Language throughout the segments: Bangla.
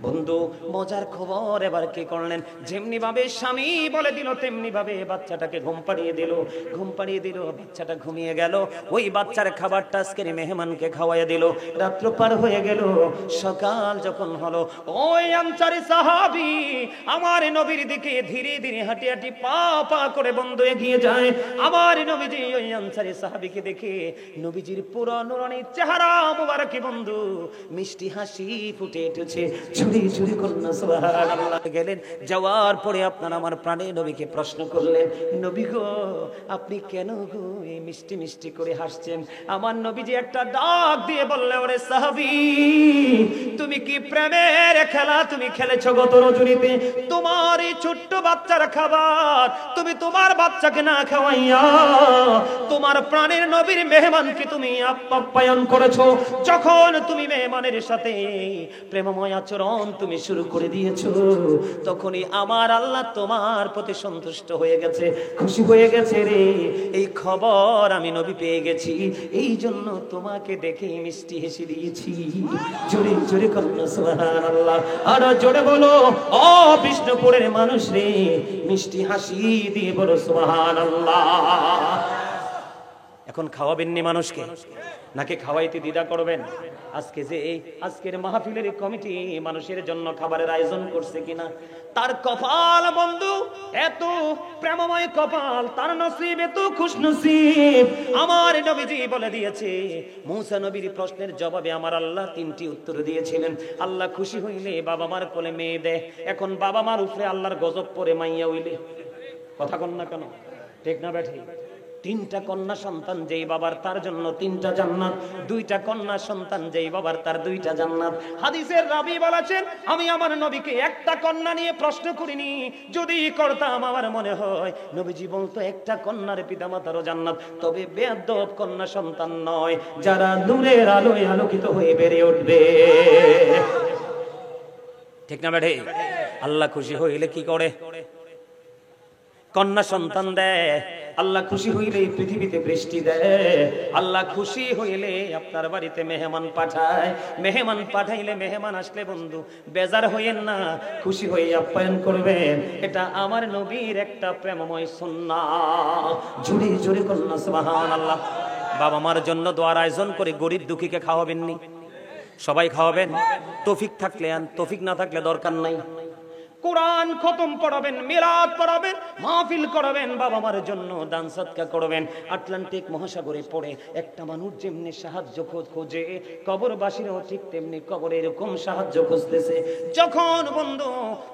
বন্ধু মজার খবর এবার কি করলেন, যেমনি ভাবে স্বামী বলে দিল তেমনি ভাবে বাচ্চাটাকে ঘুম পাড়িয়ে দিল। বাচ্চাটা ঘুমিয়ে গেল। ওই বাচ্চার খাবারটা আজকের মেহমানকে খাওয়াইয়া দিল। রাত্র পার হয়ে গেল, সকাল যখন হলো, ওই আনসারী সাহাবী আমার নবীর দিকে ধীরে ধীরে হাঁটি হাঁটি পা পা করে বন্ধু এগিয়ে যায়। আমার নবীজি ওই আনসারী সাহাবীকে দেখে নবীজির পুরো নুরানি চেহারা মুবারকে বন্ধু মিষ্টি হাসি ফুটে উঠেছে। চুরি চুরি কন্যা সুবহানাল্লাহ গেলেন। যাওয়ার পরে আপনার আমার প্রাণের নবীকে প্রশ্ন করলেন, নবী গো আপনি কেন গো এই মিষ্টি মিষ্টি করে হাসছেন? আমার নবীজি একটা ডাক দিয়ে বললে, ওরে সাহাবী তুমি কি প্রেমের খেলা তুমি খেলেছো গত রজনীতে? তোমার এই ছোট্ট বাচ্চার খাবার তুমি তোমার বাচ্চাকে না খাওয়াইয়া তোমার প্রাণের নবীর মেহমানকে তুমি আপ্যায়ন করেছো। যখন তুমি মেহমানের সাথে প্রেমময় আচরণ তুমি শুরু করে দিয়েছো, তখনই আমার আল্লাহ তোমার প্রতি সন্তুষ্ট হয়ে গেছে, খুশি হয়ে গেছে রে। এই খবর আমি নবী পেয়ে গেছি, এই জন্য তোমাকে দেখে মিষ্টি হেসে দিয়েছি। জোরে জোরে কন্যা সুবহানাল্লাহ, আর জোরে বলো ও বিষ্ণুপুরের মানুষ রে, মিষ্টি হাসি দিয়ে বলো সুবহানাল্লাহ। এখন খাওয়াবেননি মানুষকে, নাকি খাওয়াইতে দ্বিধা করবেন? আজকে যে আজকের মাহফিলের কমিটি মানুষের জন্য খাবারের আয়োজন করছে কিনা, তার কপাল বন্ধু এত প্রেমময় কপাল, তার নসিব এত খুশনসিব। আমার নবীজি বলে দিয়েছে, মুসা নবীর প্রশ্নের জবাবে আমার আল্লাহ 3টি উত্তর দিয়েছিলেন। আল্লাহ খুশি হইলে বাবা মার কোলে মেয়ে দেয়, এখন বাবা মার উপরে আল্লাহর গজব পড়ে মাইয়া হইলে। কথা কন না কেন, ঠিক না ব্যাঠি? 3টা কন্যা সন্তান যেই বাবার তার জন্য 3টা জান্নাত, 2টা কন্যা সন্তান যেই বাবার তার 2টা জান্নাত। হাদিসের রাবী বলেছেন, আমি আমার নবীকে একটা কন্যা নিয়ে প্রশ্ন করিনি, যদি করতাম আমার মনে হয় নবীজি বলতো একটা কন্যার পিতামাতারও জান্নাত। তবে বেয়াদব কন্যা সন্তান নয়, যারা নূরের আলোয় আলোকিত হয়ে বেড়ে উঠবে। ঠিক না বেঠে? আল্লাহ খুশি হইলে কি করে? কন্যা সন্তান দেয়। আল্লাহ খুশি হইলে পৃথিবীতে বৃষ্টি দেয়। আল্লাহ খুশি হইলে আপনার বাড়িতে মেহমান পাঠায়। মেহমান পাঠাইলে, মেহমান আসলে বন্ধু বেজার হইয়েন না, খুশি হয়ে আপ্যায়ন করবেন। এটা আমার নবীর একটা প্রেমময় সুন্নাহ। জোরে জোরে কন্যা সুবহানাল্লাহ। বাবা মার জন্য দোয়ার আয়োজন করে গরিব দুঃখীকে খাওয়াবেননি? সবাই খাওয়াবেন। তৌফিক থাকলে আন, তৌফিক না থাকলে দরকার নাই। কোরআন খতম পড়াবেন, মিলাদ পড়াবেন, মাহফিল করাবেন, বাবা মার জন্য দান সদকা করবেন। আটলান্টিক মহাসাগরে পড়ে একটা মানুষ যেমনি সাহায্য খোঁজে, কবরবাসীরাও ঠিক তেমনি কবরে এরকম সাহায্য খুঁজতেছে। যখন বন্ধু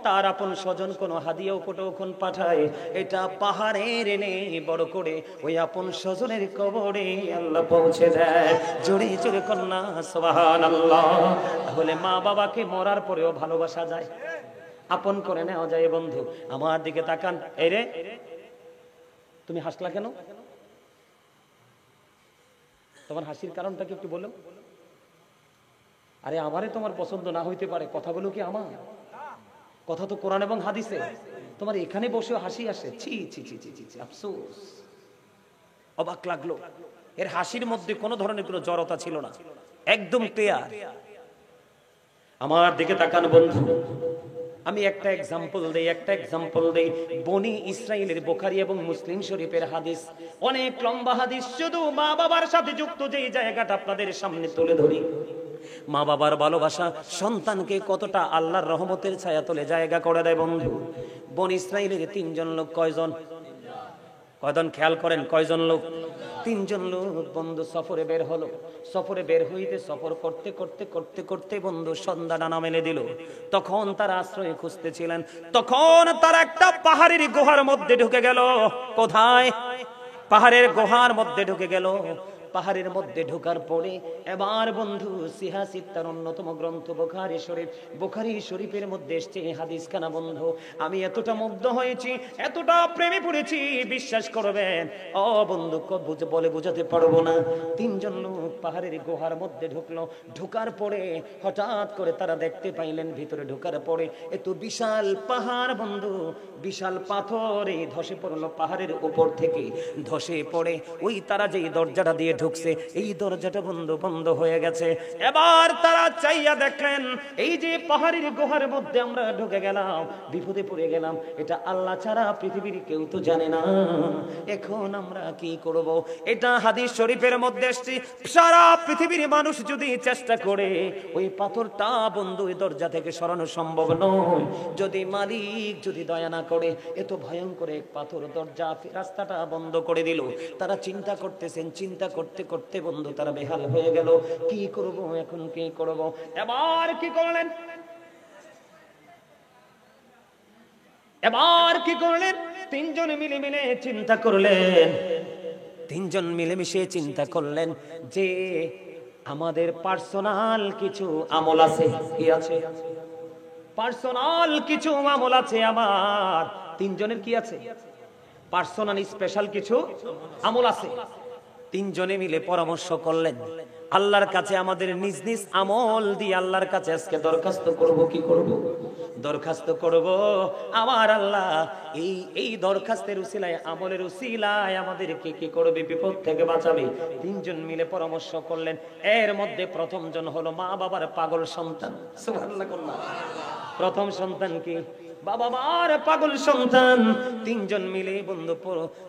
তার আপন স্বজন কোনো হাদিয়া উপটোকন পাঠায়, এটা পাহাড়ের এনে বড় করে ওই আপন স্বজনের কবরে আল্লাহ পৌঁছে দেয়। জোরে জোরে কন্যা সুবহানাল্লাহ। তাহলে মা বাবাকে মরার পরেও ভালোবাসা যায়, আপন করে নেওয়া যায়। বন্ধু আমার দিকে তাকান। এই রে, তুমি হাসলা কেন? তোমার হাসির কারণটা কি একটু বলো? আরে আমারে তোমার পছন্দ না হইতে পারে, কথাগুলো কি আমার কথা? তো কোরআন এবং হাদিসে। তোমার এখানে বসেও হাসি আসে? ছি ছি ছি ছি ছি, আফসোস। অবাক লাগলো। এর হাসির মধ্যে কোনো ধরনের কোনো জড়তা ছিল না, একদম ক্লিয়ার। আমার দিকে তাকান বন্ধু। আমি একটা এক্সাম্পল দেই। বনি ইসরাইলের বুখারী এবং মুসলিম শরীফের হাদিস, অনেক লম্বা হাদিস। শুধু মা বাবার সাথে যুক্ত যেই জায়গাটা আপনাদের সামনে তুলে ধরি। মা বাবার ভালোবাসা সন্তানকে কতটা আল্লাহর রহমতের ছায়া তলে জায়গা করে দেয় বন্ধু। বনি ইসরাইলের 3জন লোক, কয়জন খেয়াল করেন, কয়জন লোক? 3জন লোক বন্ধু সফরে বের হলো। সফরে বের হইতে সফর করতে করতে করতে করতে বন্ধু সন্ধ্যা ডানা মেলে দিল। তখন তারা আশ্রয় খুঁজতেছিলেন। তখন তারা একটা পাহাড়ের গুহার মধ্যে ঢুকে গেল। কোথায়? পাহাড়ের গুহার মধ্যে ঢুকে গেল। পাহাড়ের মধ্যে ঢোকার পরে এবার বন্ধু সিহাসিত্তার অন্যতম গ্রন্থ বুখারী শরীফের মধ্যে এসছে হাদিস খানা। বন্ধু আমি এতটা মুগ্ধ হয়েছি, এতটা প্রেমে পড়েছি, বিশ্বাস করবেন ও বন্ধু বলে বোঝাতে পারবো না। 3জন লোক পাহাড়ের গুহার মধ্যে ঢুকলো। ঢোকার পরে হঠাৎ করে তারা দেখতে পাইলেন, ভিতরে ঢোকার পরে এত বিশাল পাহাড় বন্ধু, বিশাল পাথর এই ধসে পড়লো পাহাড়ের উপর থেকে। ধসে পড়ে ওই তারা যেই দরজাটা দিয়ে ঢুকছে, এই দরজাটা বন্ধ হয়ে গেছে। এবার তারা চাইয়া দেখলেন এই যে পাহাড়ের গুহার মধ্যে আমরা ঢুকে গেলাম, বিপদে পড়ে গেলাম, এটা আল্লাহ ছাড়া পৃথিবীর কেউ তো জানে না, এখন আমরা কি করব? এটা হাদিস শরীফের মধ্যে এসেছে, সারা পৃথিবীর মানুষ যদি চেষ্টা করে ওই পাথরটা বন্ধু ওই দরজা থেকে সরানো সম্ভব নয়, যদি মালিক যদি দয়া না করে। এত ভয়ঙ্কর এক পাথর দরজা রাস্তাটা বন্ধ করে দিল। তারা চিন্তা করতেছেন, চিন্তা করতে করতে বন্ধু তারা বেহাল হয়ে গেল, কি করব এখন, কি করব? এবার কি করলেন? তিনজন মিলে চিন্তা করলেন, তিনজন মিলেমিশে চিন্তা করলেন যে আমাদের পার্সোনাল কিছু আমল আছে। কি আছে? পার্সোনাল কিছু আমল আছে আমার। তিনজনের কি আছে? পার্সোনাল স্পেশাল কিছু আমল আছে। তিনজনে মিলে পরামর্শ করলেন, আল্লাহর কাছে আমাদের নিজ নিজ আমল দিয়ে আল্লাহর কাছে আজকে দরখাস্ত করব। কি করব? দরখাস্ত করব, আমার আল্লাহ এই দরখাস্তের উসিলায়, আমলের উসিলায় আমাদেরকে কি করবে? বিপদ থেকে বাঁচাবে। তিনজন মিলে পরামর্শ করলেন। এর মধ্যে প্রথম জন হলো মা বাবার পাগল সন্তান। সুবহানাল্লাহ। প্রথম সন্তান কি? বাবা মার পাগল সন্তান। তিনজন মিলে বন্ধু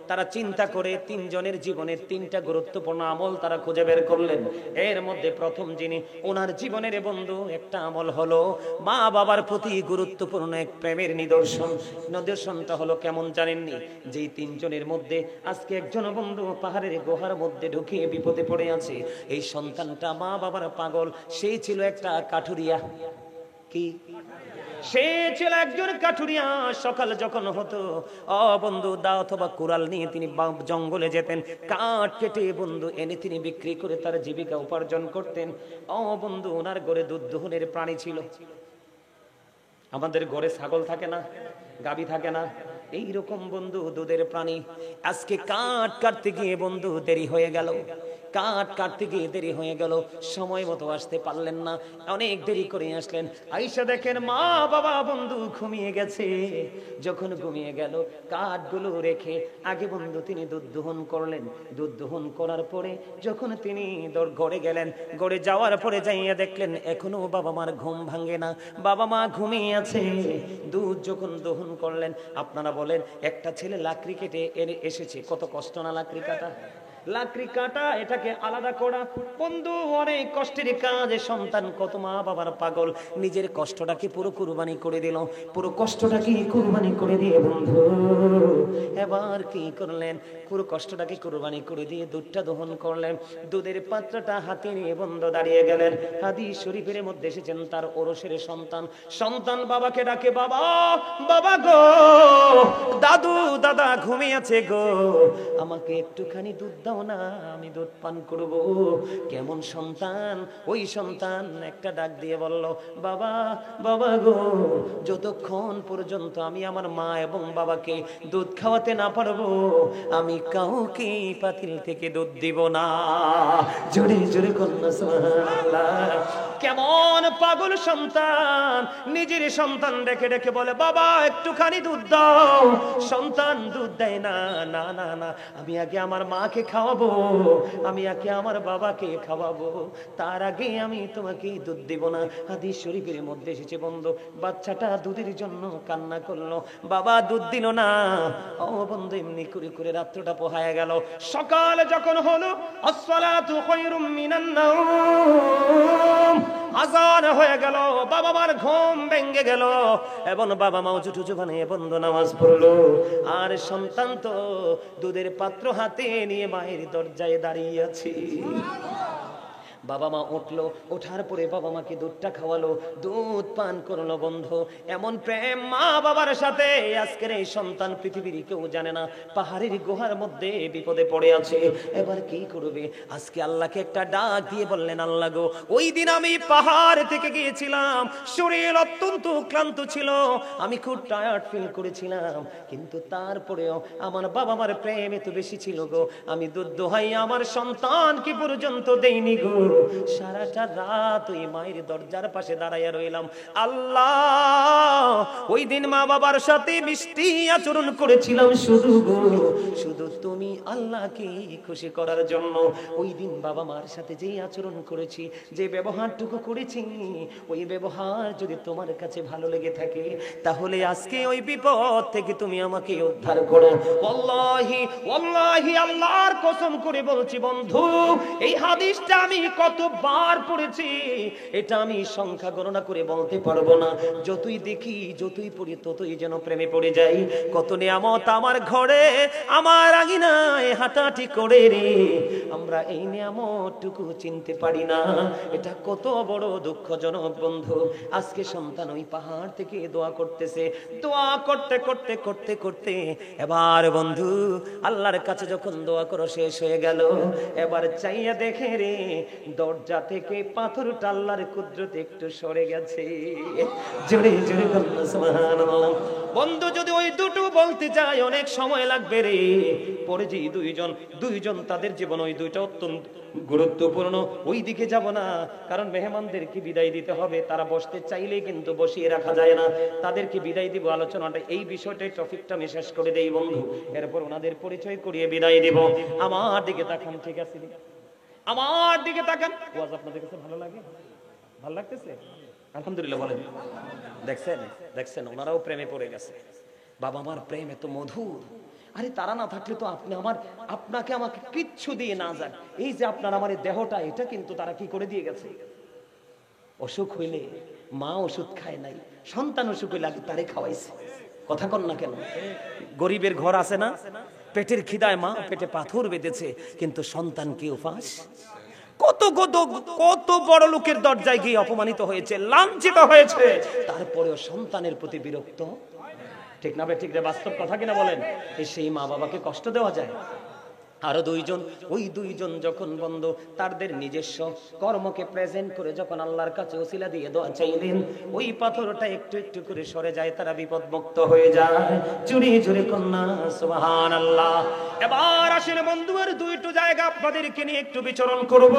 তারা চিন্তা করে তিনজনের জীবনের তিনটা গুরুত্বপূর্ণ আমল তারা খুঁজে বের করলেন। এর মধ্যে প্রথম যিনি, ওনার জীবনের বন্ধু একটা আমল হলো মা বাবার প্রতি গুরুত্বপূর্ণ এক প্রেমের নিদর্শন। নিদর্শনটা হলো কেমন জানেননি? যেই তিনজনের মধ্যে আজকে একজন বন্ধু পাহাড়ের গুহার মধ্যে ঢুকে বিপদে পড়ে আছে, এই সন্তানটা মা বাবার পাগল। সেই ছিল একটা কাঠুরিয়া। কি? সে ছিল একজন কাঠুরিয়া। সকাল যখন হতো বন্ধু দা অথবা কুড়াল নিয়ে তিনি জঙ্গলে যেতেন, কাঠ কেটে বন্ধু এনে তিনি বিক্রি করে তার জীবিকা উপার্জন করতেন। বন্ধু ওনার ঘরে দুধ দোহনের প্রাণী ছিল। আমাদের ঘরে ছাগল থাকে না, গাভী থাকে না, এইরকম বন্ধু দুধের প্রাণী। আজকে কাঠ কাটতে গিয়ে বন্ধু দেরি হয়ে গেল, কাঠ কাটতে গিয়ে দেরি হয়ে গেল, সময় মতো আসতে পারলেন না, অনেক দেরি করে আসলেন। আইসা দেখেন মা বাবা বন্ধু ঘুমিয়ে গেছে। যখন ঘুমিয়ে গেল, কাঠগুলো রেখে আগে বন্ধু তিনি দুধ দোহন করলেন। দুধ দোহন করার পরে যখন তিনি ঘরে গেলেন, ঘরে যাওয়ার পরে যাইয়া দেখলেন এখনো বাবা মার ঘুম ভাঙে না, বাবা মা ঘুমিয়ে আছে। দুধ যখন দোহন করলেন, আপনারা বলেন একটা ছেলে লাকড়ি কেটে এসেছে, কত কষ্ট না লাকড়ি কাটা? লাকড়ি কাটা, এটাকে আলাদা করা বন্ধু অনেক কষ্টের কাজ। সন্তান কত মা বাবার পাগল, নিজের কষ্টটাকে পুরো কুরবানি করে দিল, পুরো কষ্টটাকে কুরবানি করে দিয়ে বন্ধু এবার কি করলেন? পুরো কষ্টটাকে কুরবানি করে দিয়ে দুধটা দহন করলেন। দুধের পাত্রটা হাতে নিয়ে বন্ধু দাঁড়িয়ে গেলেন। হাদিস শরীফের মধ্যে এসেছেন তার ওরসের সন্তান। সন্তান বাবাকে ডাকে, বাবা বাবা গো, দাদু দাদা ঘুমিয়ে আছে গো, আমাকে একটুখানি দুধ দাও না, আমি দুধ পান করব। কেমন সন্তান! ওই সন্তান একটা ডাক দিয়ে বলল, বাবা বাবা গো, যতক্ষণ পর্যন্ত আমি আমার মা এবং বাবাকে দুধ খাওয়াতে না পারবো, আমি কাউকে পাতিল থেকে দুধ দিব না। জোরে জোরে কন্যা সুবহানাল্লাহ। কেমন পাগল সন্তান! নিজের সন্তান রেখে রেখে বলে, বাবা একটুখানি দুধ দাও। সন্তান দুধ দেয় না, না না না, আমি আগে আমার মাকে খাওয়াবো, আমি আগে আমার বাবাকে খাওয়াবো, তার আগে আমি তোমাকে দুধ দেব না। হাদিস শরীফের মধ্যে এসেছে বন্ধু, বাচ্চাটা দুধের জন্য কান্না করলো, বাবা দুধ দিল না। বন্ধু এমনি করে করে রাত্রটা পোহায় গেল। সকাল যখন হলো, আসসালাতু খায়রুম মিনান নাওম, আযান হয়ে গেল, বাবা মার ঘুম ভেঙে গেল এবং বাবা মা উঁচু বানিয়ে বন্ধু নামাজ পড়লো। আর সন্তান তো দুধের পাত্র হাতে নিয়ে মায়ের দরজায় দাঁড়িয়ে আছে। বাবা মা উঠলো, ওঠার পরে বাবা মাকে দুধটা খাওয়ালো, দুধ পান করলো। বন্ধু এমন প্রেম মা বাবার সাথে আজকের এই সন্তান পৃথিবীর কেউ জানে না। পাহাড়ের গুহার মধ্যে বিপদে পড়ে আছে, এবার কি করবে? আজকে আল্লাহকে একটা ডাক দিয়ে বললেন, আল্লাহ গো, ওই দিন আমি পাহাড় থেকে গিয়েছিলাম, শরীর অত্যন্ত ক্লান্ত ছিল, আমি খুব টায়ার্ড ফিল করেছিলাম, কিন্তু তারপরেও আমার বাবা মার প্রেম এত বেশি ছিল গো, আমি দুধ দোহাই আমার সন্তানকে পর্যন্ত দেইনি গো। সারাটা রাত ওই মায়ের দরজার পাশে দাঁড়াইয়া রইলাম। আল্লাহ, ওই দিন মা বাবার সাথে মিষ্টি আচরণ করেছিলাম শুধু গো, শুধু তুমি আল্লাহকে খুশি করার জন্য। ওই দিন বাবা মার সাথে যেই আচরণ করেছি, যে ব্যবহারটুকু করেছি, ওই ব্যবহার যদি তোমার কাছে ভালো লেগে থাকে, তাহলে আজকে ওই বিপদ থেকে তুমি আমাকে উদ্ধার করো। ওয়াল্লাহি ওয়াল্লাহি, আল্লাহর কসম করে বলছি বন্ধু, এই হাদিসটা আমি কতবার পড়েছি এটা আমি সংখ্যা গণনা করে বলতে পারবো না। যতই দেখি, যতই পড়ি, ততই যেন প্রেমে পড়ে যাই। কত নিয়ামত আমার ঘরে, আমার আঙিনায় হাঁটাহাঁটি করে রে, আমরা এই নিয়ামতটুকু চিনতে পারি না। এটা কত বড় দুঃখজনক বন্ধু। আজকে সন্তান ওই পাহাড় থেকে দোয়া করতেছে, দোয়া করতে করতে করতে করতে এবার বন্ধু আল্লাহর কাছে যখন দোয়া করো শেষ হয়ে গেল, এবার চাইয়া দেখে রে দরজা থেকে পাথরটা আল্লাহর কুদরতে একটু সরে গেছে। জোরে জোরে সুবহানাল্লাহ। বন্ধু যদি ওই দুটো বলতে চাই অনেক সময় লাগবে রে। পরে যে দুইজন তাদের জীবন ওই দুইটা অত্যন্ত গুরুত্বপূর্ণ। ওই দিকে যাব না, কারণ মেহমানদেরকে বিদায় দিতে হবে। তারা বসতে চাইলেই কিন্তু বসিয়ে রাখা যায় না। তাদেরকে বিদায় দিব, আলোচনাটা এই বিষয়টাই টপিকটা আমি শেষ করে দেই বন্ধু। এরপর ওনাদের পরিচয় করিয়ে বিদায় দিব। আমার দিকে তাকান, ঠিক আছে? আমার দিকে তাকান। ওয়াজ আপনাদের কাছে ভালো লাগে? ভালো লাগতেছে? আলহামদুলিল্লাহ বলেন। দেখছেন দেখছেন, ওনারাও প্রেমে পড়ে গেছে। বাবা মার প্রেম এত মধুর। আরে তারা না থাকলে তো আপনাকে আমাকে কিচ্ছু দিয়ে না যাক। এই যে আপনার আমার এই দেহটা, এটা কিন্তু তারা কি করে দিয়ে গেছে। অসুখ হইলে মা ওষুধ খায় নাই, সন্তান অসুখ হইলে আগে তারে খাওয়াইছে। কথা কন না কেন? গরিবের ঘর আছে না, পেটের খিদায় মা পেটে পাথর বেঁধেছে, কিন্তু সন্তান কি উপাস? কত কত কত বড় লোকের দরজায় গিয়ে অপমানিত হয়েছে, লাঞ্ছিত হয়েছে, তারপরেও সন্তানের প্রতি বিরক্ত। ঠিক না? ঠিক রে, বাস্তব কথা কিনা বলেন? সেই মা বাবাকে কষ্ট দেওয়া যায়? আরো ওই দুইজন যখন বন্ধু তাদের নিজস্ব কর্মকে প্রেজেন্ট করে যখন আল্লাহর কাছে ওসিলা দিয়ে দোয়া চাইলেন, ওই পাথরটা একটু একটু করে সরে যায়, তারা বিপদ মুক্ত হয়ে যায়। জুড়ে জুড়ে কন্যা সুবহানাল্লাহ। এবার আসলে বন্ধু আর দুইটো জায়গা আপনাদেরকে নিয়ে একটু বিচরণ করব,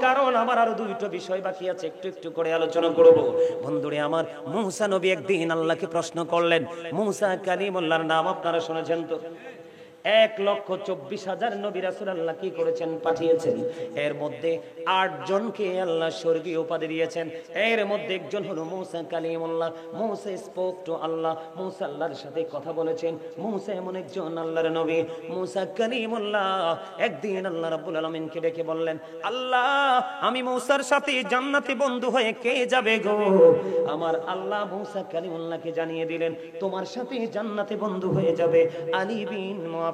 কারণ আমার আরো দুইটো বিষয় বাকি আছে, একটু একটু করে আলোচনা করব। বন্ধুরে আমার, মূসা নবী একদিন আল্লাহকে প্রশ্ন করলেন। মূসা কালিমুল্লাহর নাম আপনারা শুনেছেন তো? 1,24,000 নবী রাসূল আল্লাহ কি করেছেন? পাঠিয়েছেন। এর মধ্যে 8 জনকে আল্লাহ স্বর্গীয় উপাধি দিয়েছেন। এর মধ্যে একজন হলো মূসা কালিমুল্লাহ। মূসা স্পোক টু আল্লাহ। মূসা আল্লাহর সাথে কথা বলেছেন। মূসা এমন একজন আল্লাহর নবী। মূসা কালিমুল্লাহ একদিন আল্লাহ রাব্বুল আলামিনকে ডেকে বললেন, আল্লাহ, আমি মূসার সাথে জান্নাতে বন্ধু হয়ে কে যাবে গো? আমার আল্লাহ মূসা কালিমুল্লাহকে জানিয়ে দিলেন, তোমার সাথে জান্নাতে বন্ধু হয়ে যাবে আলী বিন মুআফিক।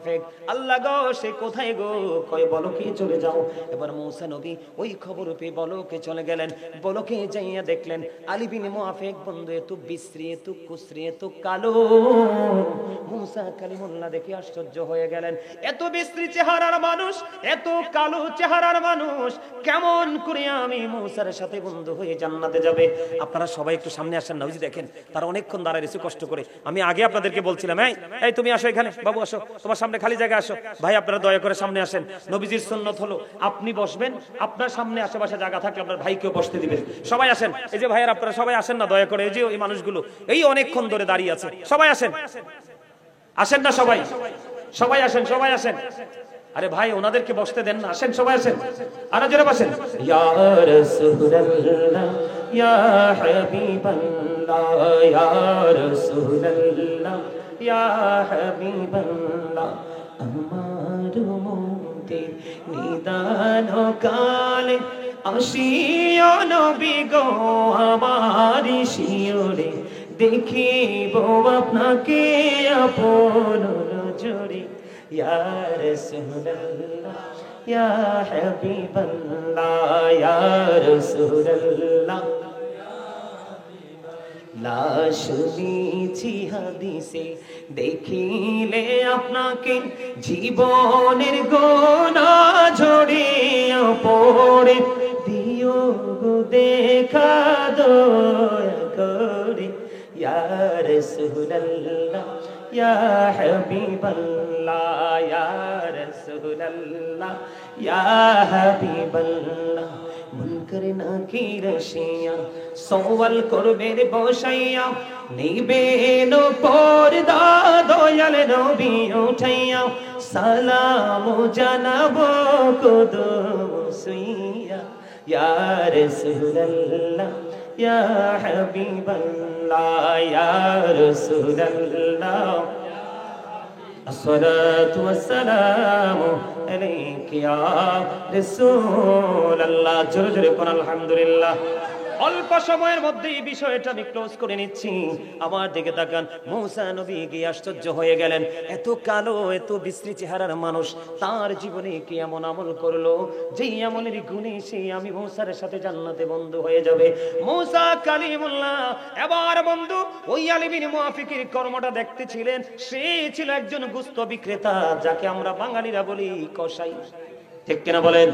আল্লাহ গো, সে কোথায় গো? কয় বলকে চলে যাও। এবার মূসা নবী ওই খবর পেয়ে বলকে চলে গেলেন। বলকে যাইয়া দেখলেন আলী বিন মুআফিক বন্ধু এত বিশ্রী, এত কুশ্রী, এত কালো। মূসা কালিমুল্লাহ দেখে আশ্চর্য হয়ে গেলেন। এত বিশ্রী চেহারার মানুষ, এত কালো চেহারার মানুষ, কেমন করে আমি মূসার সাথে বন্ধু হয়ে জান্নাতে যাবে? আপনারা সবাই একটু সামনে আসেন না। ওই যে দেখেন, তারা অনেকক্ষণ দাঁড়ায় রয়েছে কষ্ট করে। আমি আগে আপনাদেরকে বলছিলাম, এই তুমি আসো এখানে, বাবু আসো, তোমার সামনে খালি জায়গা, আসো। ভাই আপনারা দয়া করে সামনে আসেন। নবীজির সুন্নাত হলো আপনি বসবেন, আপনার সামনে আশেপাশে জায়গা থাকলে আপনার ভাইকেও বসতে দিবেন। সবাই আসেন। এই যে ভাইয়ের আপনারা সবাই আসেন না দয়া করে। এই যে ওই মানুষগুলো এই অনেকক্ষণ ধরে দাঁড়িয়ে আছে, সবাই আসেন। আসেন না সবাই? সবাই আসেন, সবাই আসেন। আরে ভাই, ওনাদেরকে বসতে দেন না, আসেন সবাই আসেন। আরো জোরে বসেন। ইয়া রাসূলুল্লাহ, ইয়া হাবিবাল্লাহ, ইয়া রাসূলুল্লাহ, ইয়া হাবিবাল্লাহ। আমার মনের নিদান কালে আসিও নবী গো, আমার শিওরে দেখিব আপনাকে আপন নজরে। ইয়া রাসূলুল্লাহ, ইয়া হাবিবাল্লাহ, ইয়া রাসূলুল্লাহ। লা শুনেছি হাদিসে দেখিলে আপনাকে জীবনের গোনা ঝরিয়ে পড়ে, দিও গো দেখা দয়া করে। ইয়া রাসূলুল্লাহ, ইয়া হাবিবাল্লাহ, ইয়া রাসূলুল্লাহ, ইয়া হাবিবাল্লাহ। মুনকার নাকির আসিয়া সওয়াল করবে রে বসাইয়া নিবেন পর্দা দয়াল নবী উঠাইয়া সালাম জানাবো কদম সুইয়া ইয়া রাসূলুল্লাহ ইয়া হাবিবাল্লাহ ইয়া রাসূলুল্লাহ الصلاة والسلام عليك يا رسول الله জোরে জোরে কোন আলহামদুলিল্লাহ। অল্প সময়ের মধ্যে এই বিষয়টা আমি ক্লোজ করে নিচ্ছি। আমার দিকে তাকান, মূসা নবী গিয়ে আশ্চর্য হয়ে গেলেন। এত কালো, এত বিশ্রী চেহারার মানুষ তার জীবনে কি এমন আমল করলো যেই আমলের গুণে সে আমি মূসার সাথে জান্নাতে বন্ধু হয়ে যাবে। মূসা কালিমুল্লাহ এবার বন্ধু ওই আলী বিন মুআফিকের কর্মটা দেখতেছিলেন। সে ছিল একজন গোশত বিক্রেতা, যাকে আমরা বাঙালিরা বলি কসাই, ঠিক কিনা বলেন?